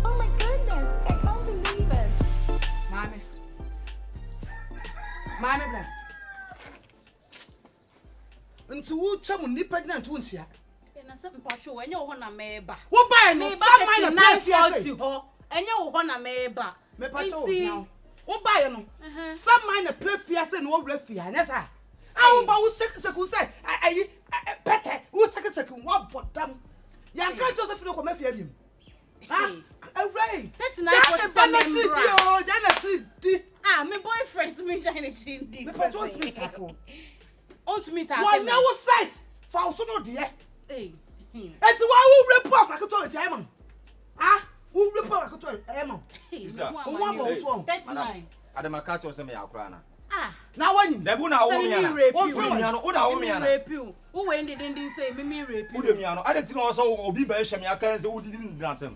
Oh my goodness, I can't believe it. Mame bra. Ntu wo twa mu nipa gina ntu ntia. Na se mpa cho enye wo na meba. Wo ba no Me ba sama na na fiase. 40 ho. Enye wo na meba. Me pa cho wo. Wo ba ye no. Sama na play fiase no wo wra fia, na sa. Ah wo ba wo seku say ayi pete wo seku wo bodam. Ya kan Joseph no ko mafia biem. Ah, away. 39% bra. Oh, Jana 3D. Ah, my boyfriend's me trying to change this. Me pa cho to me tackle. On to me tackle. Why now size? For so no there. Hey. Enti wa wo report na ko to time. Ah, wo report na ko to time. sister Wo wa bo so. 39. adamaka cho se me yakura na Ah. Na wanyi. da bu na wo mi ana wo fi mi ana wo da wo mi ana Rape you. Who when didn't say me rape wo you? de mi ana ade ti na wo so obi ba hye me aka se wo didi ndantem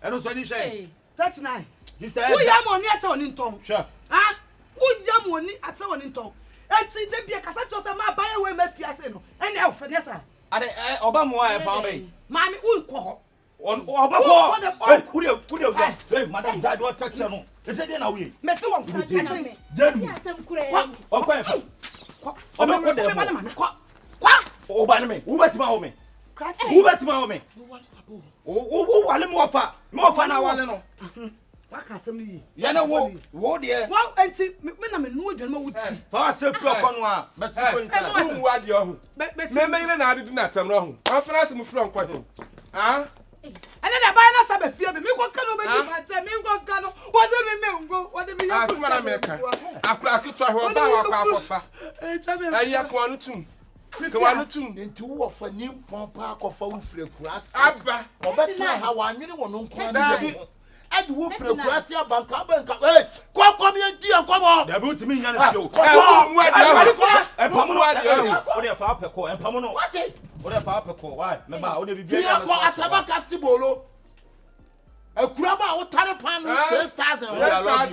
eno so ni hye Hey. 39. sister Wo ya mo ni ata oni nton. sure Ah, wo ya mo ni ata oni nton. Enti de bia kasa cho se ma ba ye we mafiase no. Ene e ofede sa. ade oba mo a e fa be Mami wo ko ho. oba ko hey madam dad what touch no e say dey na we Me se wo. jenu Yeah, some kure. o ko e fa Oba ko de mo. mo kwa oba ne me wo betima wo me wo betima wo me wo wale mo fa na wale no Wa ka sem ni. ya na wo de Wa enti me na me nu odwan ma wuti. fa se fi okọ no a be se ko insa mu wa de ho me me ire na ade na atam no ho afra se mu fro nkwa ho ah Ene da ba na sabe fie be mi ko ka no be di mate mi ko ka no wo de me ngo wo de mi ya asma na meka akura kitwa ho ba wa kwa akofa ayi akwa no tum kwa no tum Nti wo fa ni pompa akofa wo fire kurase. aba Obetra ha wa nwene wo no nkwa Dabi. Ade wo fire kurase abanka banka. Eh, kwa mi enti ankomo. da be utimi nya na show mu wa de ho empam no wa de ho o de fa apeko empam no What? o de fa apeko why me ba o de bibia Fia ko ataba castibolo. Akura ba wo tare pan 6000. yes I love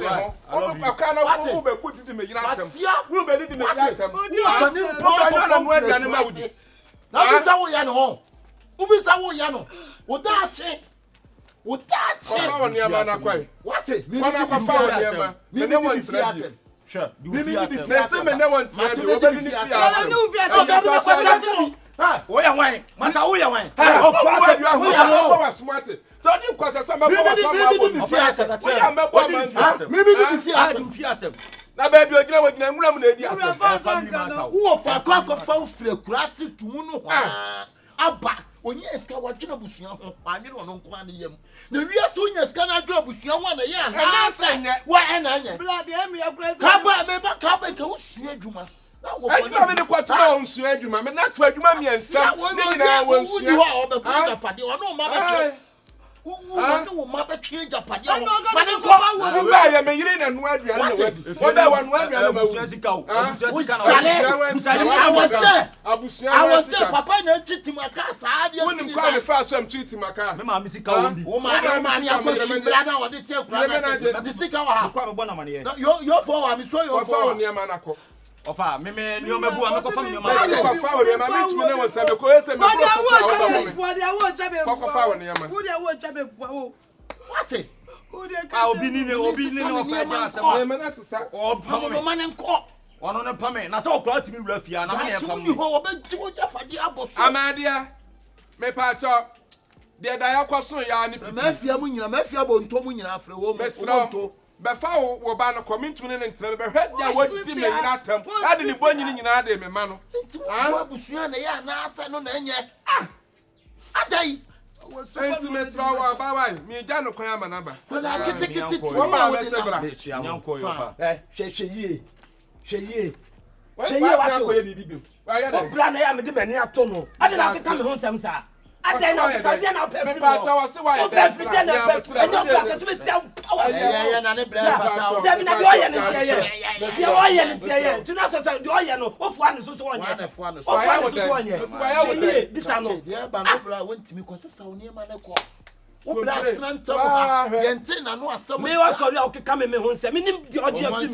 you akana wo be ku didi me yira atam wo be didi me yira atam Wo ni pompa na mu aduane ma wudi Na bisa wo ya no ho. Ubisa wo ya no. Wo daache. kwa wa niama na kwai What? kwa na kwa fa niama me ne won trade sure do Mimi fear be self me se me ne won trade wo be ni fi Ala ni uvi ati Oga bi ko sa ha. wo ya wan masa wo ya wan o fa fa se se wo ya wa smart so ni kwa se ma bo wa so ma bo Mimi wo be fiase. ya me bo man Mimi be ah fiase. do fear self na ba bi ogina wo gina mura mu na edi asem family matter Wo fa ko fa wo fire kurase tumu no ho. Aba onye ska wadwena busua ho anyi no nko an yam na wiase onye ska na adwena busua ho na ye ana sanya wa ena anya blood e me akura ka ba ka usua adwuma na wo adwuma me ne kwatuma usua adwuma me na to adwuma mi ensam ne nyina wo usua wo be buja pade ono ma be wo ma be twe japade ho ma ne ko wo ba ya me yire na no aduane na wadi wo ba wa no aduane ma busua sika o busua I was there papa na titi maka saa de wonim kwa me fa so am titi maka me ma me sika wo bi wo ma ni akosi bla na wo de tie kura na de sika wa ha kwa me bona mane ye yo for wa me so yo for wa niam na ko ofa me ni o mebu am ko fa me niam ko fa wa niam me tumi na won sabe ko ese me bro so kwa wa me wo de wo jabe ko fa wa niam wo de wo jabe wo what obi ni ofa ja asem me na sesa o pam me man nko ono ne pam me na se okra timi wura fia na me ne pam me ho obeji wo jafade aboso amadia me pa cho de da ya kwaso ya ni fiti mafia mu nyina mafia bonto mu nyina afre wo bonto be fa wo ba no commentary ne ntina be hwɛ dia wadi me nyina atam ade ni bo nyini nyina ade me ma no wo abusua na ya na asa no na enye adai enti me tra wa ba wa mi ja no kwan ama na ba wala kitikiti wo ma me se bra nyanko yo fa hwehwe yie wa ko ye bibi bi wa ya o bra na ya me de bani ato no ade na keka me ho nsem sa ade na keka de na pe me pa cha wa se wa ya pe na pe enyo bra ka tumi sia ya na ne bra pata de bi na de oye ne tie ye oye ne tie ye tu na so so de oye no o fu anu so so onye na fu anu so onye bisa no de ba no bra wontimi ko sesa oni ma ne ko o bra tena ntam ha yente na no asem me wa sorry o keka me ho nsem ni de oje afi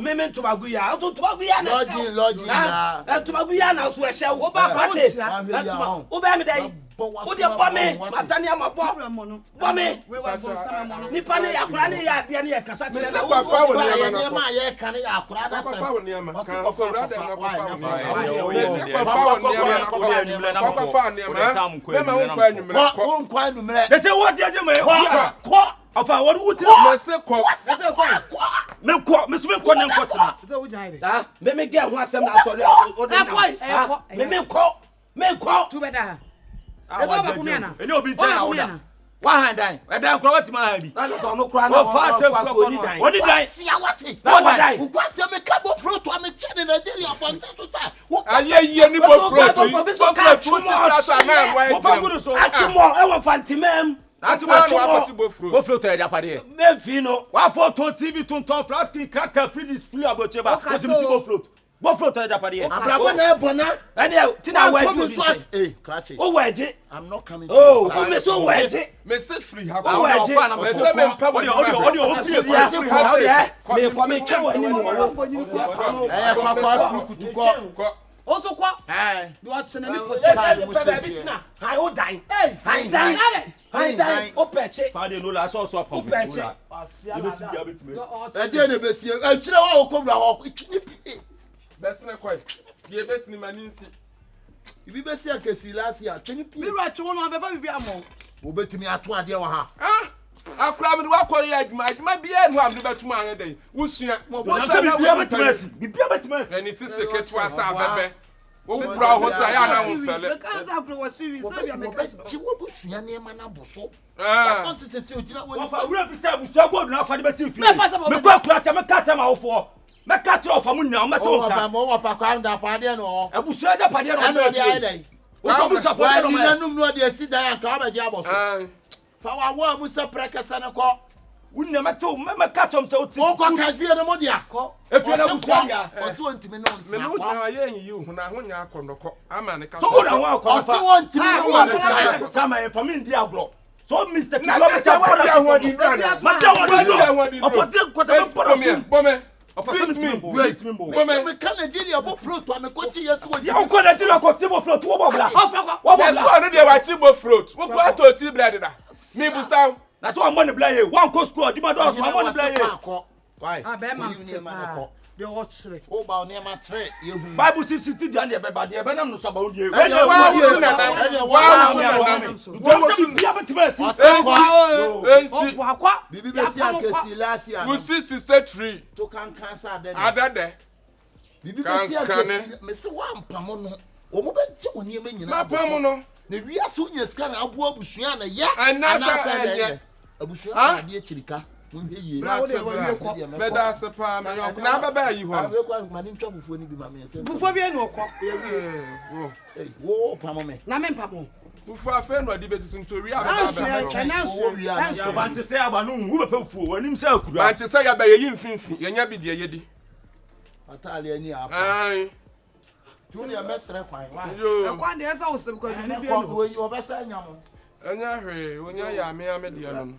me me ntomagu ya ntomagu ya na lodging ya ntomagu ya na so ehye wo ba pate wo ba me dai wo de bo me matani amabo bo me nipa ne yakura ne ya de ne ya kasa kire na wo fa wo ne ma ye kan ya akura da sem fa wo ne ma kan ko bra da na ko fa wo ne ma they say what you me ko afa what you me say ko me ko me so me ko ne ko tena so wo jai ah me get ho asem na sorry o de me ko tu beta e go ba kumia eni obi nche na oda wa handan e dan kro wati ma ha bi na so no kra na o fa se fu ko oni dan sia wati na wa dan u kwa se me ka bo proto am chene na deli abonte to ta aye ni bo fruit ta sa na wa o fa guru so atimo e wo fantimem ati mo no apati bo fruit bo fruit e japade me fi no wa photo tv ton flaski kraka free display aboche ba ko sim ti bo fruit e japade abrabo na ebona ene tina waji krachi o waji I'm not coming to oh so me so waji me say free ha o waji me say me mpa odi free ha me ko me chewa ni mo kwa kutuko also kwa do what send any potential hi o dine hi dine o peche fa de no la so o peche e be si dia betime e de ne be si e kire wa o kobra wa itni pi besne koy ye besni maninsi ibi be si akesi last year itni pi mi ra che won abefa bibi amo obetimi ato ade wa ha akura me wa koy adwuma bia enu am de betuma an den wusua mo sa bibia betimasi eni sisi ketwa sa bebe wo bra ho sa ya na wo fele the cancer pro was serious say we make it ti wo busua ne ma na boso consistency ogina wo o fa wura fi say busu agbo na fa de be si fi me ko akura se me ka tama wo fo me ka tro fa mu nya me to ka mo wa fa kwa nda pa de no abusu aja pa de no no de ai dai o so busu fo de no na num no de si dan ka ba je aboso fa wa mu se prekesa ne ko unna meto me ka tom se oti o ko ka fie ne mo dia ko efie na busu ya o si wontimi no me no ntna na ye yin yu na ho nya akondoko ama ne ka so na ho akọ o si wontimi no wa tama e family dia agro so Mr. Kilometer what dia ho di dan mate what di of the kwata me poro bome of me me ka Nigeria bo float wa me ko chi yesu wo ya ko Nigeria ko tibo float wo bobla wo bobla no de wa tibo float wo ko ato ti blood da me busaw na so am money blay one go school di ma do so am money blay why be man fe the watchre o ba ne ma tre yehu Bible city di ande be ba de be nam no so ba won die wa bia betimasi ensi akwa bibi be si akesi last year wo sisi setri to kan cancer adade bibi be si akesi me se wa mpamo no Omo be ti woni e menyina. Na pam no. Na wiase unya sika na abo abusua na ya. Anasa enye. Abusua na de chirika. Munhwe yie. Bra wo de wo ko. Beda sepa me yok. Na baba yi ho. Abe kwa mani ntwa fufuo ni bi ma me. Fufuo bi enu okọ. Wo pamo me. Na me mpamo. Fufu afa no ade beti ntori aba. Ya ba nti se aba no hu be pa fufuo wanim se akura. Ba nti se ya ba ye mfinfin. Ye nya bi de ye di. Atale ani apa. Ai. Tu ya mesre kwan. Yo. E kwan de esa wo sem ko ni bi enu. Wo be sa nya mo. Anya hwe, onya ya me de no.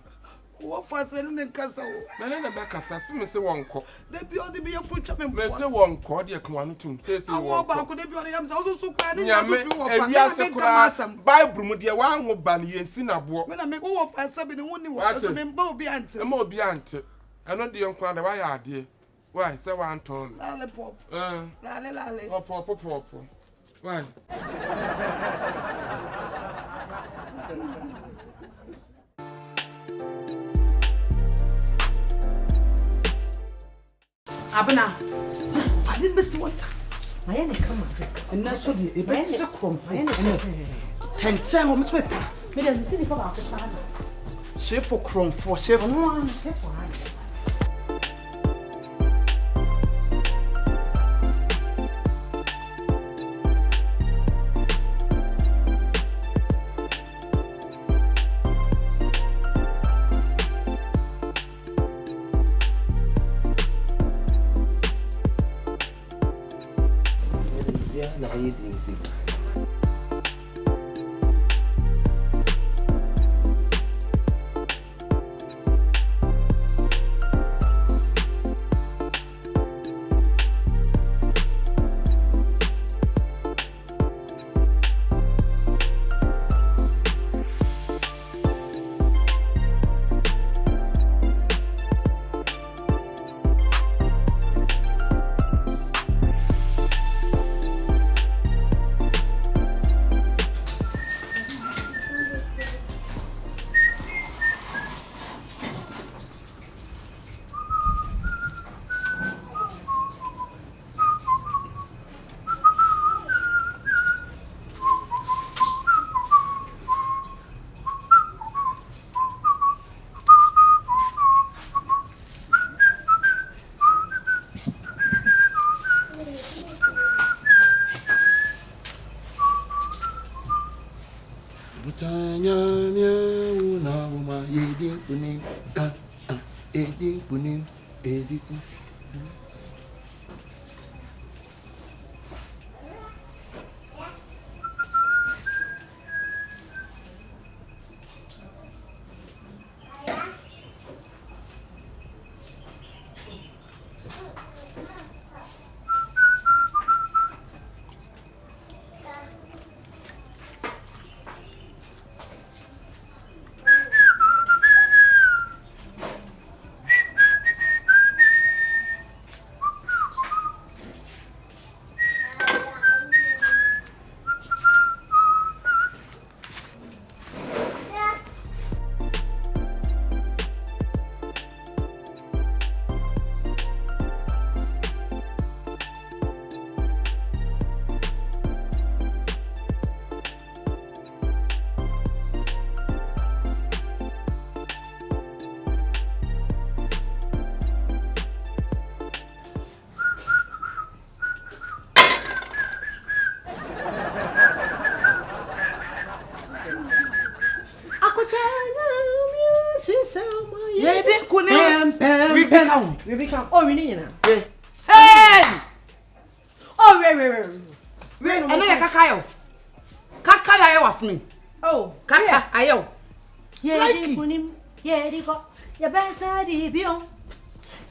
Wo fa se ne nkasa wo. Na be kasa so me se wonko. De bi o de bi ye fu twa me. Me se wonko de kan anu tum. Se wonko. Awo ba ko de bi o yam sa wo so kwa ni na so fi wo fa. Me kama asam. Bible mu de wa anwo ba ne yensi na bo. Me na me wo fa sa bi ne woni wo so me mba obi ante. Me obi ante. Eno de nkwa de wa ya ade. Why say one ton? Lale pop. Lale. Pop. Why? Abena. Fadin besi wonta. Maye ne kama. Enna so de e be se kromfo. Tenche ho mesweta. Me dem si ni fa ba ko fa. Shifo kromfo, shifo. No, shifo. Na ayi din si. We become oh we need na. Hey! Oh we. Ene ya kaka yo. Kaka da yo afun. Oh, kaka ayo. Ye di kunim, ye di ko. Ya ba sa di biom.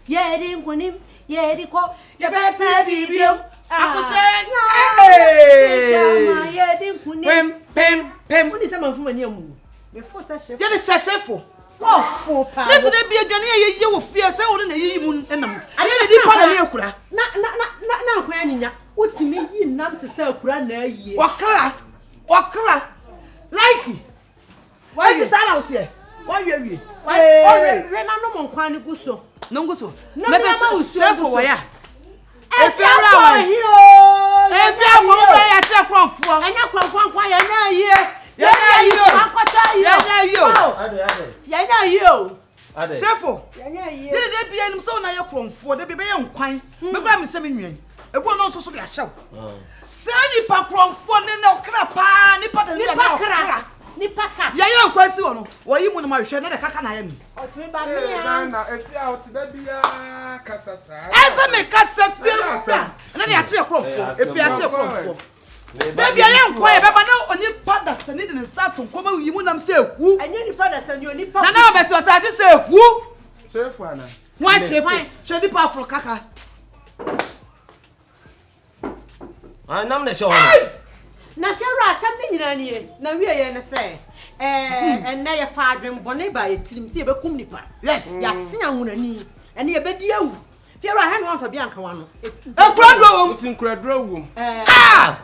Ye di kunim, ye di ko. Ya ba sa di biom. Akuche. Hey! Ye di kunim. Pem. Woni se manfu mani amu. Me force chef. Ye de chefo. Oh, for pa. Let's dey be adwane ye wo fie se wo na yi mu enam. Ade na di pa na ne akura. Na kwa anyinya. Wotimi yi nam te se akura na ayie. Wakra. Like. Why you sala out here? Why you wie? Oh, we na no mon kwa ni guso. No guso. Meta chefo wa ya. E fi ara wa. If you have one way, I check from four. And you come from why you're not here. Shifo. Did they be any so now you're from four? They be young quine. My grandma sent me. It won't also be a show. Sandy Pap from four, no crap, Nipaka. Yeah, you don't question. Why you want to marry? Another cacan. If you out, that be a Cassasa. As I make us a few, and then I take a crop for. If you are take a crop for. Baby, I am quiet, but now on your father sending and start to come, you wouldn't say who. And your father send you any papa. Now, but what I just say who? Safe one. Why say fine? Show the power for Kaka. I'm not sure. Now, Sarah, something in here. Now we are in a say. And now your father and Bonnie by a team, Tiba Kumnipa. Yes, yes, I want to need. And you bet you. Fear I had one for Bianca one. A crowd room. It's incredible. Ah!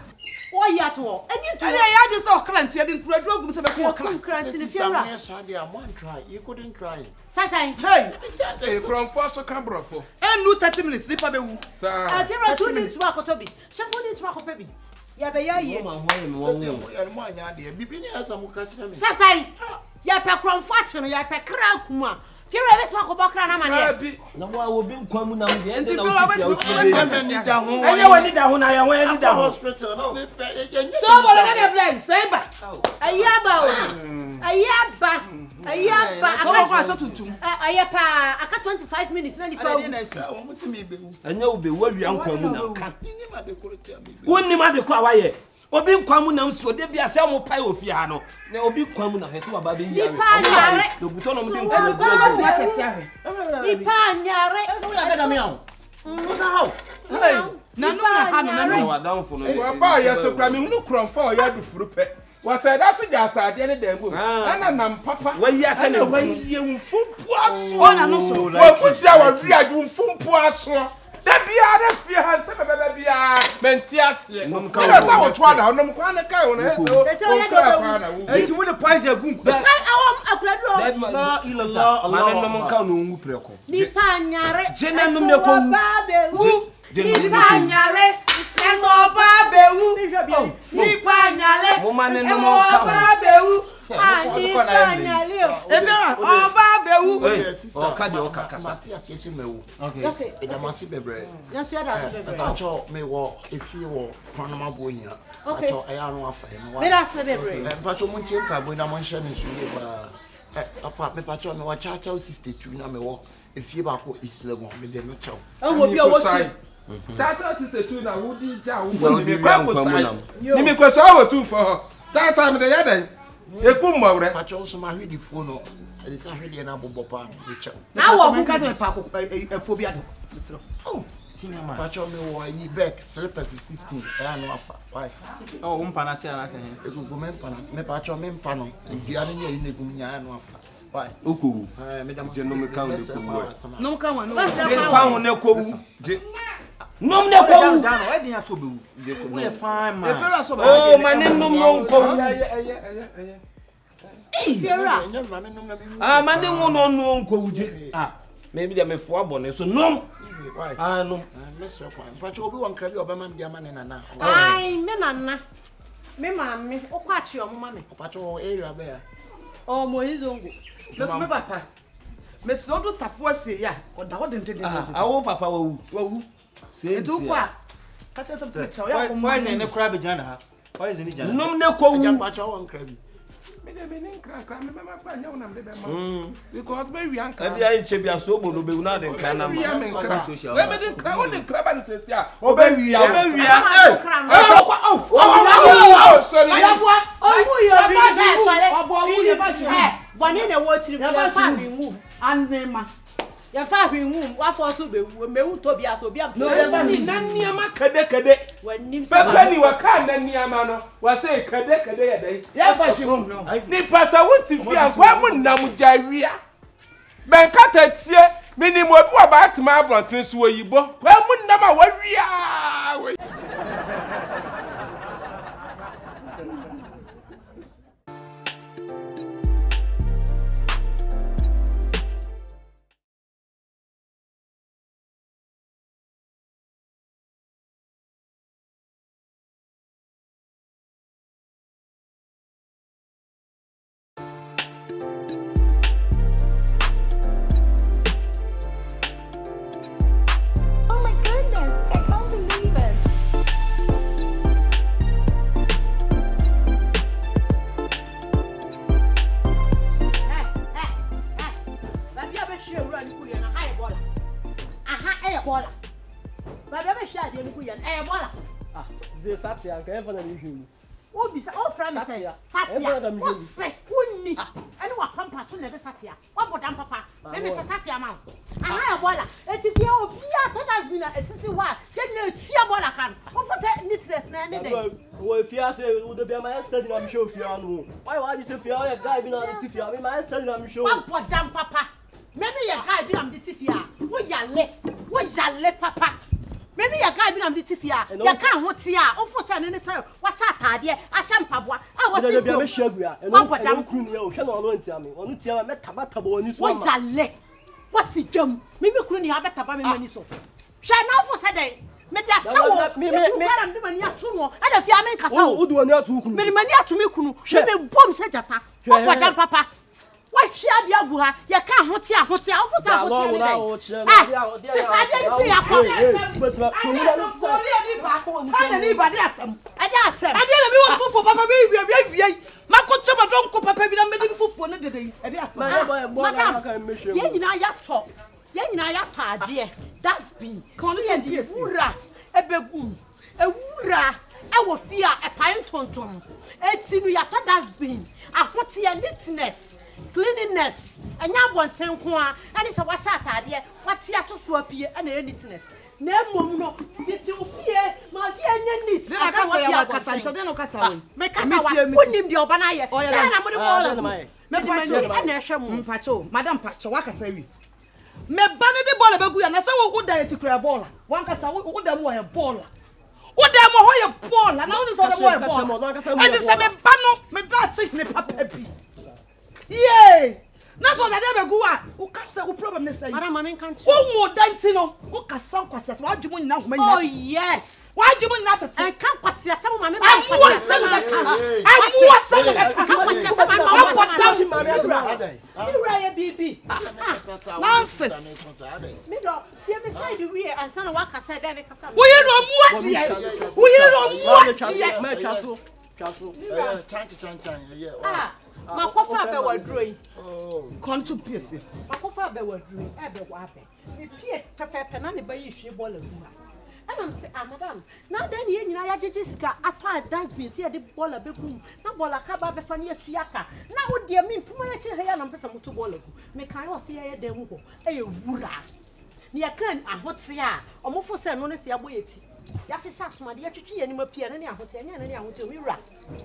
Why yet all? And you today I just saw Clancy and incredible rooms of a poor Clancy. If you're right, I want to try. You couldn't try. Sasai, hey, from first to Cambro for. And no 30 minutes, sleep a bit. I feel like 2 minutes walk or Toby. Shall need to walk, baby. Sasai, Yapacron faction, Yapacra. Fear I bet walk about Cranama. No, I will be coming out the end of the hospital. So, what say back. A yaba, I got 25 minutes. I know be what you uncle. One name at the choir. Obi kwamunam so de bia se mo pai ofiano na obi kwamuna hese wa babe yi are do buto no mde nkwa do ipa nyare so ya beda me awo musa how na no na ha no wa down for no wa ba yeso kra me hunu kronfo ya du furu pe wa say da so ja asade ne dem go na nam papa wa yi ase ne wa yi mfumpu aso o na no so wa kusia wa wi adu mfumpu aso da bia da fi ha se bebe bia menti ase na sa wo twa da no kwa na kai wo na enti wo the price agunku la ilallah allah no mon ka no ngu preko ni pa nyare jena num ne ko wu ni pa nyale eso ba bewu ni pa nyale mo mane no mon ka ba bewu ni pa nyale efera o ba bewu o ka de o ka kasa Matias yesi mewu okay e da masi bebre na so da se bebre ba cho me wo efie wo kronoma bonya acho aya no afa no me da se bebre ba cho mun tie ka bo na mon hye ni suye ba apa me pa cho me wa cha 62 na me wo efie ba ko islegon me de no cha o wo bi o wo Tata 62 na wo di ja wo ni kwa ko sai ni me kwa so wo tu for tata me de ya den e ku mbawre pa cho so ma hwe di fo no e sa hwe di na bobo pa me cha na wo ku ka de pa ko phobia do oh senior man pa cho me wo yi back slippers 16 aya no afa why oh umpa na se ana se e ku me mpa na me pa cho me mpa no bia ni yi ne gum nya no afa why okowu me da je no me kan de ko no kan wa no je kan ne ko wu je nom ne ko wu jano why din ya so be wu we fine man oh mane nom no ko Fiera ah mane wu no no ko wu je ah maybe they me fo abone so nom ah no mesro kwa pa cho obi wan krabi obama me dia mane na ai me nana me mama o kwa chi o mama me pa cho area be ya o mo izongo me so me papa me so do tafo ase ya o da o den awo papa wawu etu kwa kacha se me cha ya ko mo why is ne krabi jana ha why is ni jana nom ne ko wu pa cho wan krabi me de be nin kra me mama kwa nya wona me de be ma because be wi anka e bia nche bia so bo no be na de nkra na ma social we be din kra wona kra ba nsesi a obewia sorry Yeboah owu yo bi boni ne wo tiri ko fa mi mu anema ya fa hwinwu wa for so be mewu to bia so bia no ya ni naniama kede wanim Pepperoni wa ka naniama no wa say kede ya dai ya fa hwinwu no ni pasa wuti fi akwa mu nam jawia ben kata tie minimum obi wa ba atma abrontin so oyibo kwa mu nam a wawia share run ku ya na high bola. Aha e bola. Ba be share de ku ya e bola. Ah, ze satia ka e fa na mi hwemu. Obi sa o fra me say satia. O se unni. Ani wa pampa so na de satia. Wa bodam papa. Me say satia ma. Aha e bola. Eti fie obi a to has been a sisi wa. Ke na tua bola kan. O fo say neatness na ne dey. Wo fia say wo de be my study na mi show fia no. Why you say fia o guy bi na ti fia. Me my study na mi show. Wa bodam papa. Me ye guy bi na mi ti fia. Wo yale papa. Maybe your guy be am the tifia. Ya kan ho tia. O fo say ne say wa cha atade a sha mpaboa. A wo say be shagua. E no kunu ye o hwe no no ntia me. Onu tia me taba oni so ma. Wo yale. Wo si dwam. Me kunu ni abetaba me mani so. Hwe na fo say den. Me da cha wo. Me am de mani atu no. A da fia me nkasa wo. Wo do ani atu kunu. Me mani atu me kunu. Me bom se jata. Wo bodam papa. What share the aguha? You can't hot here, hot here. How was that? That's been I will fear a pine tonton. It's in your that's been a hot here neatness. Cleanliness and ya want 10 kwa and it's a wash out idea what's here to swap here and neatness. No, get you fear, my fear needs. I can't make us wouldn't him the Obanaya. Oh, I'm Pacho, Madam Pacho, what I say. Me banner the ball of a and I saw what die to crab baller. One can say what them were a baller. What them were a ball and only for the ball. I just said, Bano, me dancing me papi. Yay! That's what I never go at. Who cast a problem? Madam, I can't. One more dancing. Who cast some questions? Why do you now? Oh, yes. Why do you not? I can't pass some of my men. I want some of them. Nonsense. Middle, see beside the way and son of what I said. We know what? My coffee be wadroi. Oh, come to piece. My coffee be wadroi. E be wabe. Me pie pepe na ne ba yi hwe ball aguma. And I'm say, madam, now then ye nyina ya jejiska atwa dustbin see the ball abegum. Na ball aka ba be fa ne atuaka. Na wo de me mpuma ya chi heya na mpesa mutu ball agu. Me kan wo se ye dem ho. E ye wura. Ne ya kan ahote a, omofo se no ne se aboyeti.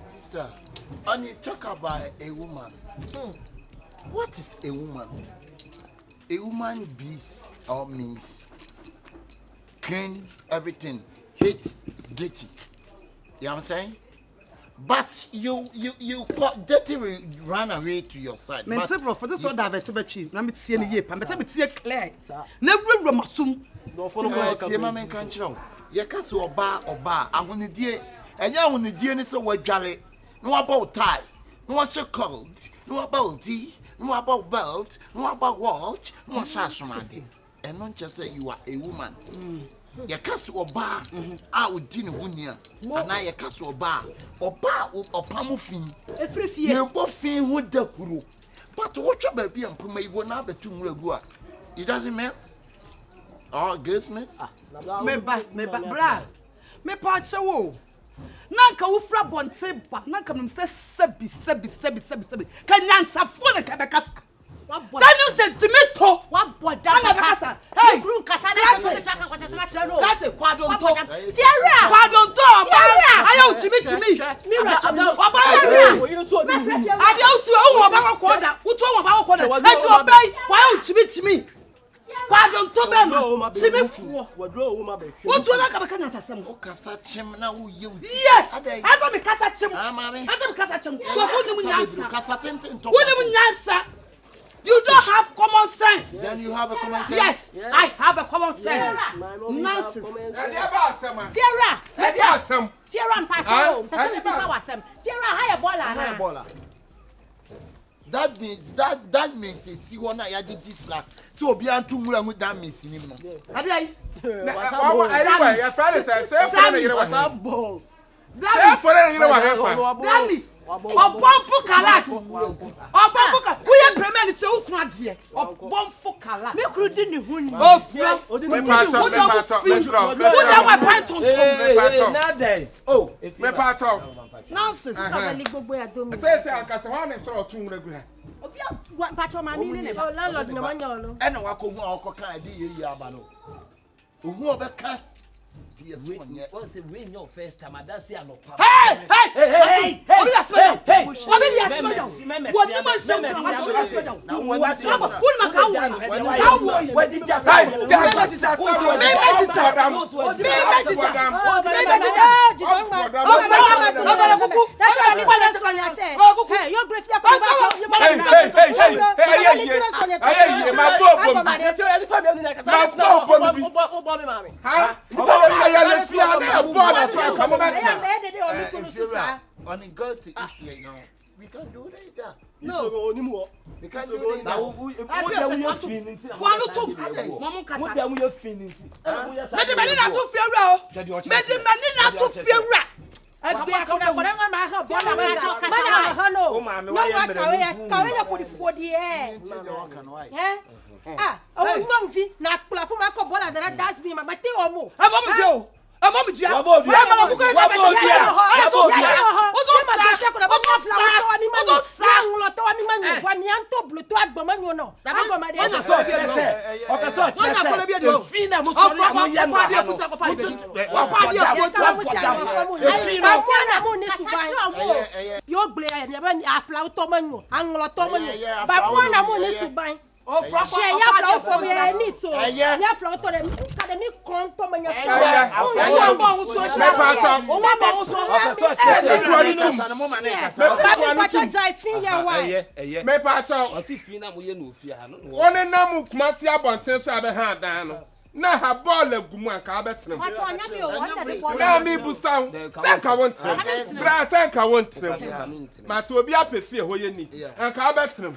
Sister, when you talk about a woman, what is a woman? A woman beats or means clean everything, hate, dirty. You know what I'm saying? But you got dirty run away to your side. Men say bro, for this one divert to chief. Na me tie ne yep. Am be tie clear. Na wura masum. No follow tie ma men kan kire. Ye ka se oba ahonidie. Enya ahonidie ni se wadware. No about tie. No was cold. No about tea. No about belt. No about watch. No shasumade. And not just say you are a woman. Ye ka se oba a odi ne honia. Ana ye ka se oba opamofin. Efrefie. Ye bofin ho dakuro. But what your baby and puma you na betu nwegu. It doesn't matter. Oh, goodness. Me bra. Me pa chewo. Nanka wo fra bonte ba. Nanka me say sebi. Kan yansafo na ka bekasa. Sanu se tomato. What boda kasa. Hey, grun kasa na so betwa kan kwata ma tira no. Kate kwadonto. Fiara. Kwadonto. Ayo timi. Mira. Oba ya. Ade otu o wo ba ko da. Utu o wo ba ko da. Etu obey. Wa yo timi. Kwadonto be ma. Timi fuo. Wadro wo ma be. Utu na ka be kan asasem. O kasa chim na wo ye. Yes. Azo me kasa chim. Mami. Azo me kasa chim. So fo ni mu nyansa. Kasa tenten to. Wo ni mu nyansa. You don't have common sense. Then you have a common sense. Yes, I have a common sense. Yes, nonsense. Fiara mpacho. Person be say wasem. Fiara higher baller. That means you see one ya did this like so obi antu mura mu that means ni no. Adai. Anyway, your friend is say friend you know what's ball. That for you know what? Damis. Obonfu kalat. Obonfu ka. We am premier ni se o kun adie. Obonfu kalat. Me kuru di ni hu ni. Ofra. Me pato. Oh, me pato. Nonsense. Sabali gbogbo ya do mi. Say ankasa wa na so otun regu ha. Obi pato ma mi ni. Oh, landlord na manya no. Ene wa ko hu a okoka ade ye aba no. Ohu obeka. Once win your first time, I don't see no power. Hey! What is that? Hey! What is that? What is on the go to Israel now. We can do that. No, anymore. We can do that. Now, what are you feeling? What are you feeling? Ah, oh, mummy, not pull up my cobola that does me, my thing or more. Oh, from ya flow for me, I need to. Ya flow to them. Academy conto man your na ha ball agumu anka abetrem na mi busaw sanka wontrem bra sanka wontrem ma to obi apefie ho ye ni anka abetrem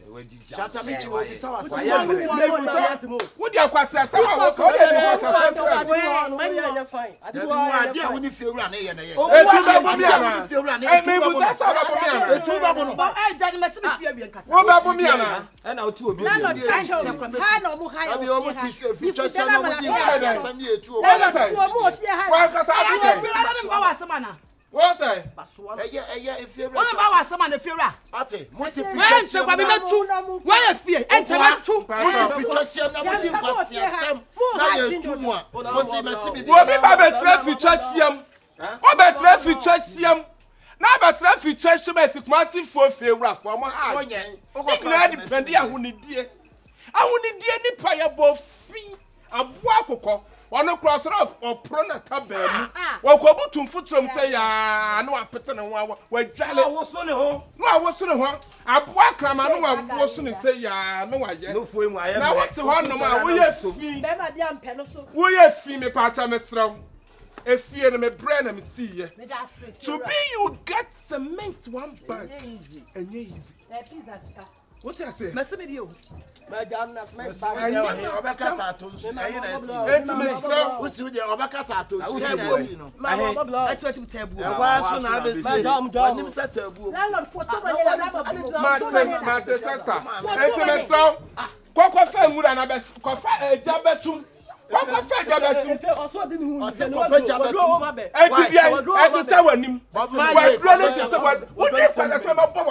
Shata me to be sawa. What do you kwasa sawa wo ko dey be kwasa sawa. Man fine. Ade a woni fie wura na ye na ye. Etu ba bo mi ana. E me bu sa sawa bo mi ana. Etu ba bo no. Eh jani me se me fie bi nkasa. Wo ba bo mi ana. E na otu obi. Ha no mu ha. Abi o mu ti fie future say no mu di kwasa sam ye etu o. Wa kasa abi. Fie ara dem ba wa asema na. What say? Eye efie wura. Ona ba wa asema na fie wura. Ate, mo ti When she kwa bi metu. Where fie? Ente metu. Future say no mu di kwasa sam. Na ye etu mu a. Mo si me si bi di. Wo bi ba betre future siam. O betre future siam. Na betre future so be sikumasi fo fie wura fo mo ha. Igna depend ahunidie. Ahunidie ni pa ye bo fi. Aboa kokọ. One cross off or prona tabamu. Well, Kobutum foot from say, I know I put on a where Jolly was on home. No, I wasn't a one. I walk, I know I wasn't say, yeah, no, I yet. No, for him, I am. Now, what's the one? No, we have seen. We have seen a part of my throne. A fear and a brain and see ye. To be you get cement one bag. And easy. What's that say? Mess with you. Madam, that's my I know Obaka Satos. What's with the Obaka Satos? That's what you tell me. Why soon I be saying, I'm set a boo. Master, sister. Coco fell with an abbess, coffee, a jabetum. Coco fell jabetum. Also, didn't who said jabetum. I just tell him. But my relative said, what is that? That's my boy.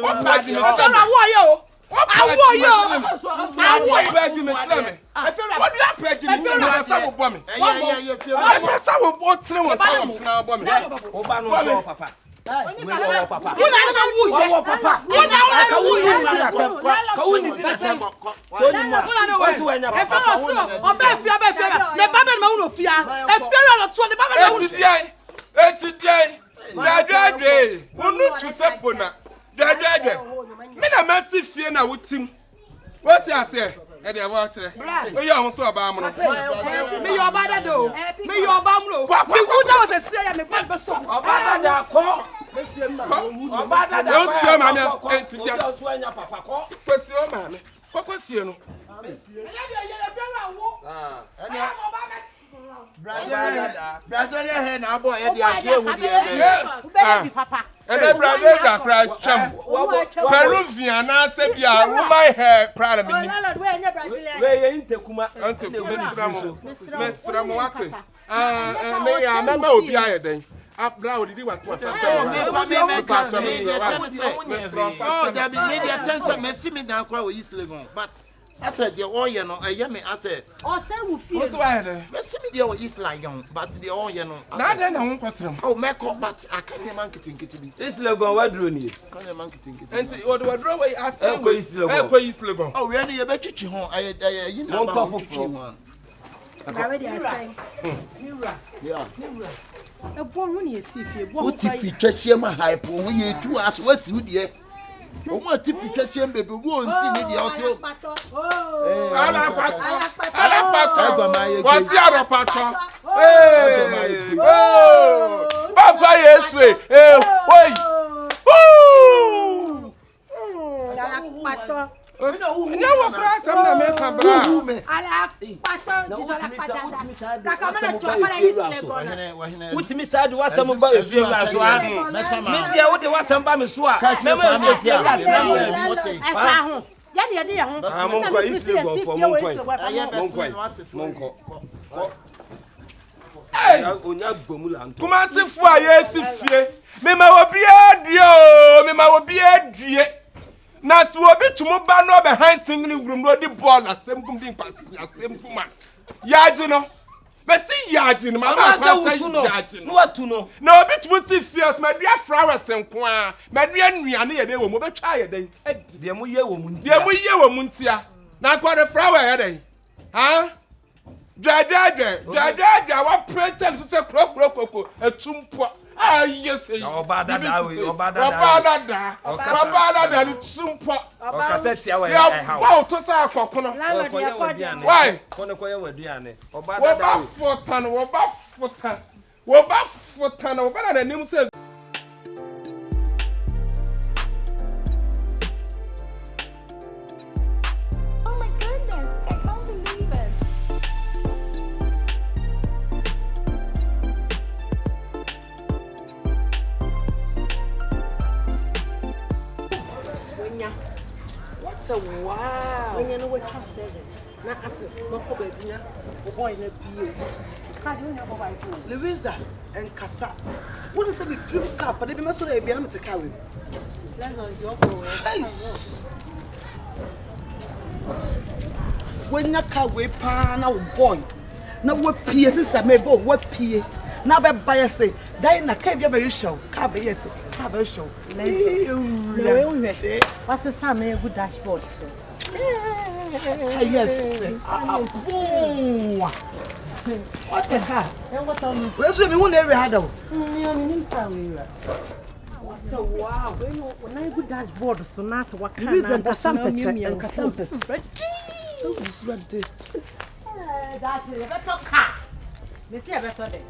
What party? What Mina mercy fear na wutim. What you say? E dey watch re. O you am so ba am no. Me your bada do. Me your bam no. Me who that was say ya me bad be so. Obada da ko. Obada da ko. O see ma me enti dia. O so anya papa ko. Kwesi o ma me. Kwesi no. Brazilian hen na boy e dey ake wu dey. Papa. And then brother cry cham. Peruvian na say bia woman hair cry me. We intekuma. Ante mesra mo wate. Me ya mama obi aye den. Abra o didi wat what. Oh, there be media attention me see me down cry we East Legon. But I said the oil no, I me I said. O say wo fie. What's why there? Me see me the East Legon, but the oil no. Na den na won kwatram. Oh, me ko but I can't man kitin bi. East Legon wadro ni. Can't man kitin. Enti o de wadro we asem. Ekọ East Legon. Ekọ East Legon. Oh, we any ye be chichi ho. You know about chichi. Na we dey asem. Yeah. E bo ho ni esi fie. Bo ho What if you twese ma hype ho ye tu as wasi udie. O ma ti fi twese mbebe wo nsi ni de o Alapato. Wasi alapato. Papa Yesu. Oi. Alapato. Nya wo kra sam na me ka bra. Alapato. Kaka mana tu para Isle. Utimi side wasam ba efie wa so a. Me dia wo de wasam ba me so a. Me ma efie ka Efa ho. Ya ne ye ho. Monko Isle go for monko. Hey, onya gbomula nto. kuma sifu aye sifie. Me ma obi adie me ma obi adie. Na so obi tumu ba no be han singing room no di ball asem kum di pasi asem kuma. Yaji no. Be si yaji no ma ba say yaji no watu no. Na obi tumu sifie ma dua flowers nko a. Ma dua nuane ye de wo mo be twa ye den. De mo ye wo mu ntia. De mo ye wo mu ntia. Na kwa the flower ye den. Ha? Jaja wa pretend to say krokro etumpo. Ah yes. Obada ni tumpo. O cassette ya we ha. Wow to say akokono. Why? Kono koye waduane. Obada da wo ba fotan oba na nim say Oh my goodness, I can't believe it. What a wow. When you know what you said. Na aso no ko ba bi na o boy na bio. Ka di na boy ko. Louisa and Kasa. What is the dream car? But they must have been able to carry. Let's go do go. When you car we pa na boy. Na we pie sister me bo we pie. Na be buy say dai na ka be very show. Ka be yes. Ka be show. What's the time a good dashboard so? Yes. What the car? And what on Where's me one area had though? What a wow. When I good dashboard so nice what can I That is a better car. Me see a better day.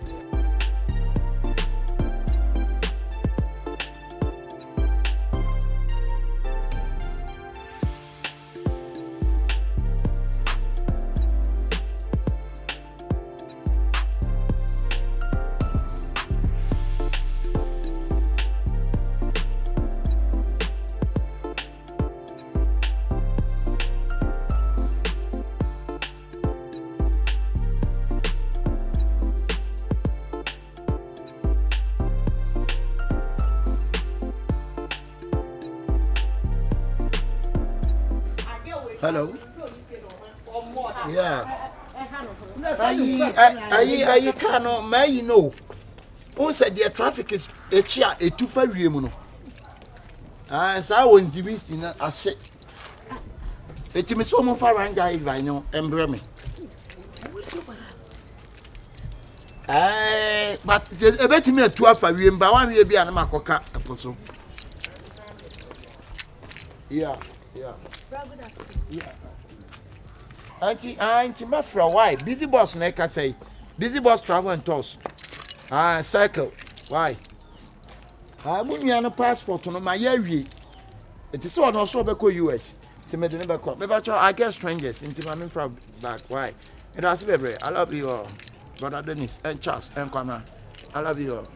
Hello. Yeah. I cannot may know. Who said the traffic is a chair, a 2-5 year. As I was the beast in a shit. It's me so much far and guy if I know, and Bremy. But a bet me a 2-5 year, but 1 year be an Macoca apostle. Yeah. Auntie Mafra, why? Busy boss, like I say. Busy boss travel and toss. Cycle. Why? I wouldn't have a passport on my year. It is all also back US. To me, never call. Maybe I get strangers into my from back. Why? It has baby. I love you all. Brother Dennis and Charles and Kwame. I love you all.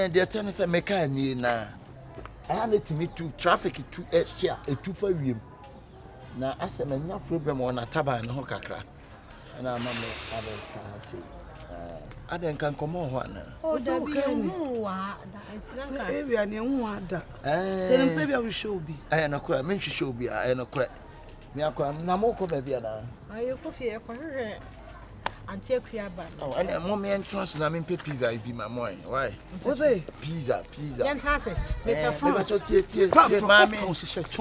The attorney said, make a na. I had to meet to traffic to extra a 2 for you. Now, I said, no problem on a taba and hokakra. And I'm a say, I didn't come on one. Oh, there be area near one. Tell him, say, I will show be. I am a crack, men should be. I am a crack. Me, I can't no baby. Are you coffee? Until Kyaba. Oh, and a moment and trust, and I mean, pizza, I be my mind. Why? What's it? Pizza. Then Tassy, make a front.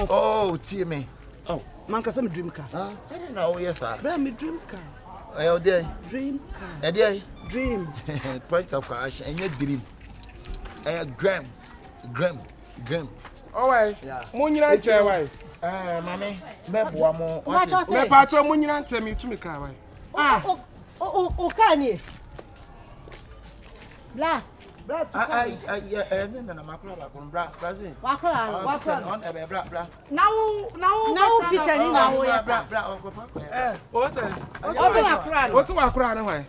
Oh, tear me. Oh, Manka, some dream car. I don't know, yes, sir. Grab me dream car. Oh, dear. Dream car. A day. Dream. Points of crash and your dream. Gram. Oh, wait. Munyan chair, why? Mammy, Mebo more. What you say? But Munyan tell me to me car. Oh, can you? Blah. I Now, fit any now. What's that? What's the crying away?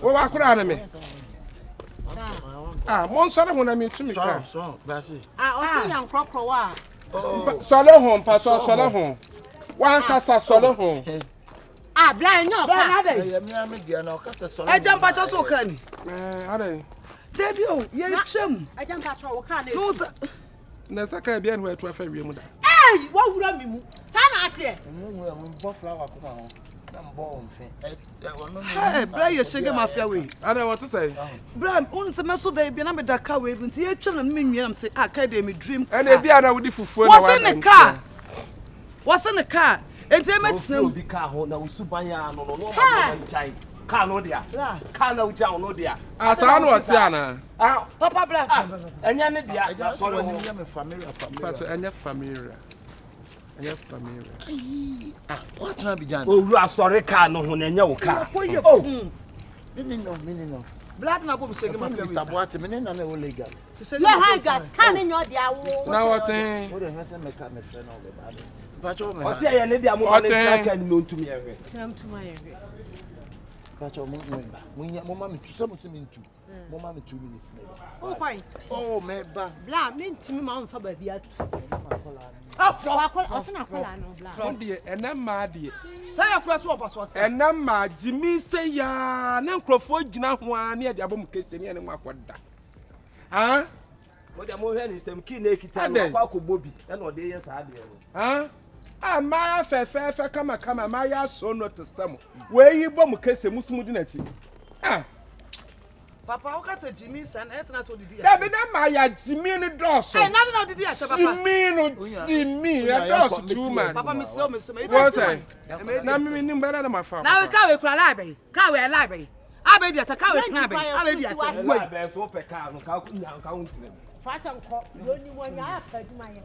What I could out me. Monson when I meet to me. So, Bassy. I see young crocodile. Solo home, Pastor Solo home. One casa solo home. Blind, no, I jump at us, so can you? Debut, yeah, chum. I jump at all. Can you? There's a Caribbean where to a fair woman. Hey, what would I be? Sana here. Hey, Brian, you're shaking my fair way. I don't know what to say. Brian, only the muscle day, be numbered that car waving to your children, me, and say, Academy dream. And they be another with the food. What's in the car? What's in the car? And they met no be car no subanya no car no dia car no down no dia asa no osiana papa black enya ne dia sorry me familiar but enya familiar what na be jan o ru sorry car no ho na enya wo car oh no black na bo be shege ma fe Mr. Boate me na na legal you hang gas can in your dia wo now what eh what dey say make me friend of the bad o se ya ne dia mo na track ni no ntumi ewe tinam tuma ewe pacho mo member mo ma me tu so mo tumi ntu mo ma me 2 minutes maybe oh fine oh member bla me ntumi ma on fa ba bia tu afro osina kola no bla from the enema de say akura so of us enema jimi say ya na nkrofo gina ho a na de abom kese ne mo akoda ha mo de mo hwe ni sem ki na ekita no kwa kobobi e na o de ye sa de ha ma fe kama ma ya so no to sam we yi bom kese musum di na chi papa o ka say Jimmy san e na so didi ya be na ma ya Jimmy ni doso eh na didi ya papa Jimmy ya doso too man papa me so what say na me ni mbara na ma fa na we ka we kura live ka we live abe dia ta ka we kura be abe dia ta we be so pe ka no ka untire fasa nko yo ni wonya akaduma ye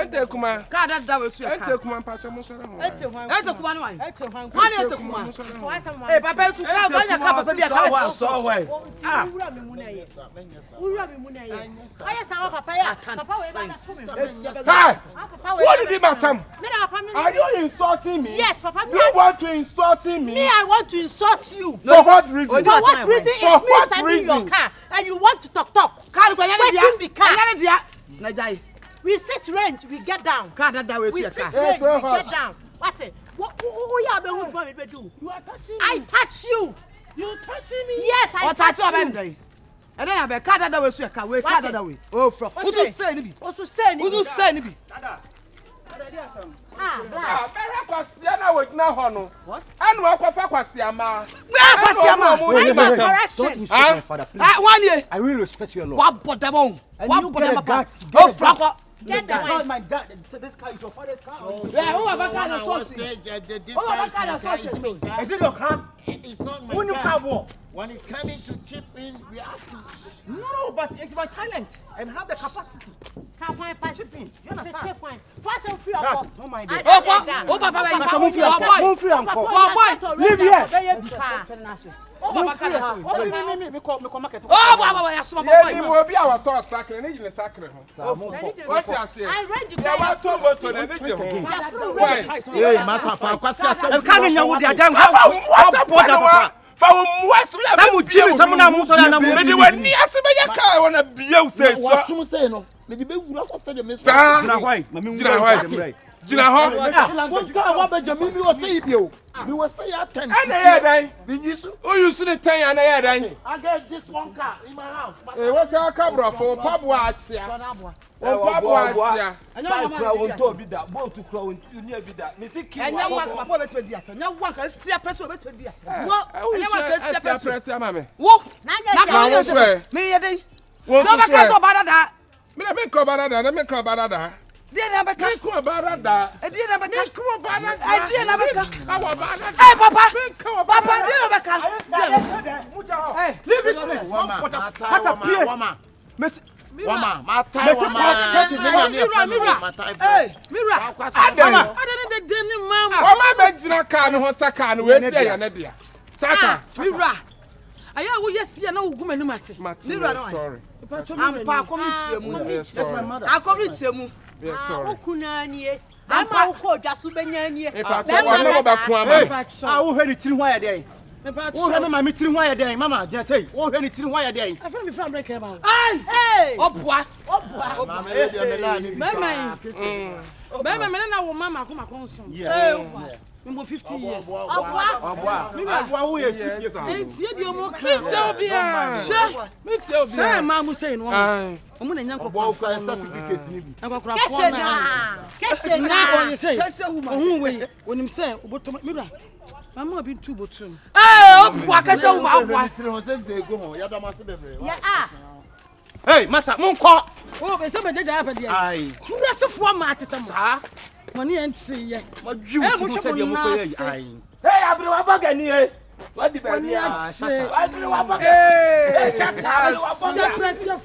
ente kuma ka da we su ya ka ente kuma pacha mo sara ho ente kuma no wan ete hwan wan ente kuma fasa ma eh papa su ka wanya ka papa dia ka so why wura mi mu na ye aye sa papa ya papa we ba na to me hey what did you matam me na papa me are you insulting me yes papa you want to insult me me I want to insult you for what reason for what reason is me standing in your car and you want to talk car go wetin be car na jai we sit range we get down car that we sit car range we get down what who ya be who me do you are touching me I touch you touching me yes I touch you and then I be car that we su car we car that way oh from who to say ni bi dada bla very kwasia na we gina ho no anu akwafa kwasia ma correction one year I really respect you a lot. what bodamo Oh, frako get that my dad. This car is your father's car. yeah who about car na sauce Is it your car? it's not my When you car war, when it coming to chip in, we have to. No, but it's my talent and have the capacity. Chip in. You understand? First of all, Don't mind it. Oh, Papa, Leave here. Oh, Papa, market. oh, Papa, I saw Yeah, you will be our toss sacred, and you sacred. What you say? I read you. Yeah, what to go to the next Why? Hey, Master, I'm coming now with the damn Some Jimmy, some of them, and I'm ready when near Sabaya car on a beer say so. Maybe we will not say the message. Jina Hall. One car, what Benjamin will say you. We will say at 10. And I Oh, you should tell you, and I get this one car in my house. what's our cabra for Pop Watts? Oh, Pop Watts. And now I want to be that, both to crow you near be that. Mr. King, and now one can see a press over to be. Well, I can see a press, mammy. Whoa, Me, make a barada, make a barada. Dear Nabaka, Make a barada. dear Nabaka, Make a barada. dear Nabaka. Our barada. Hey, Papa, Make a Papa, barada. dear Nabaka. Hey, leave this place. Wama, Mata, Hey, Mira. Mama, Benjina can host a can, we say, and Edia. Saka, Mira. I will yes, you know, woman, you must say. Mira, sorry. I'm Paco. Yes, my mother. I'll come with you. Yes, sorry. I'm going to just Subenian. If I never back one, I will hear it in wire day. Oh, have my meeting wire day, Mama. Just say, oh, hear it in wire day. I found me from break about. Hey! Oh, what? Mama, come on. Yeah. 50 years. Mama been too botum. Hey, Massa, Monko. Oh, but somebody did have a dear. Aye. That's a form, Martin. Money and see. What you said, you aye. Hey, I've been a bugger here. What the baby? I've been a bugger. Hey, shut up. Pressure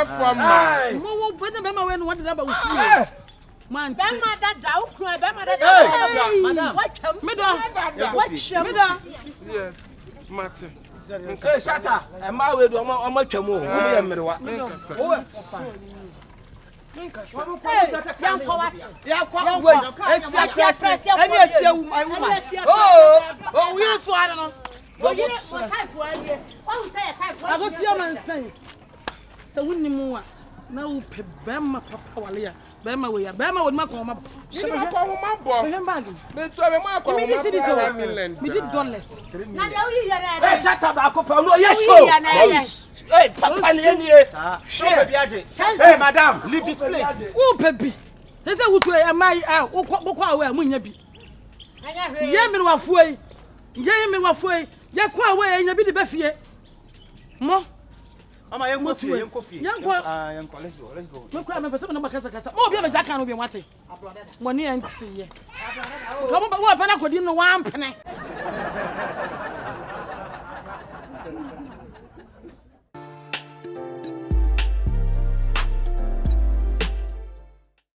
from no, but the member when one number was man, Bema that down, Bema that yes, Martin. Hey, shut up. And my way to a much more. Now, Bema Papa Walia, Bema, Bema would not come up. You never call him my boy. Let's have a mark on the we did dollars. Hey, shut up, Uncle. Yes, hey, Papa, hey, madam, leave this place. Oh, baby. There's a wood way, my out, or away, Munyabi. Yamin wa fue, Yamin wa fue, Yakwa away, and you be the Beffie. Mo. Mama, young coffee. Let's go. No crime, but some of the oh, be a jack can be wanting. Money and see. Come on, but what I could in the one penny.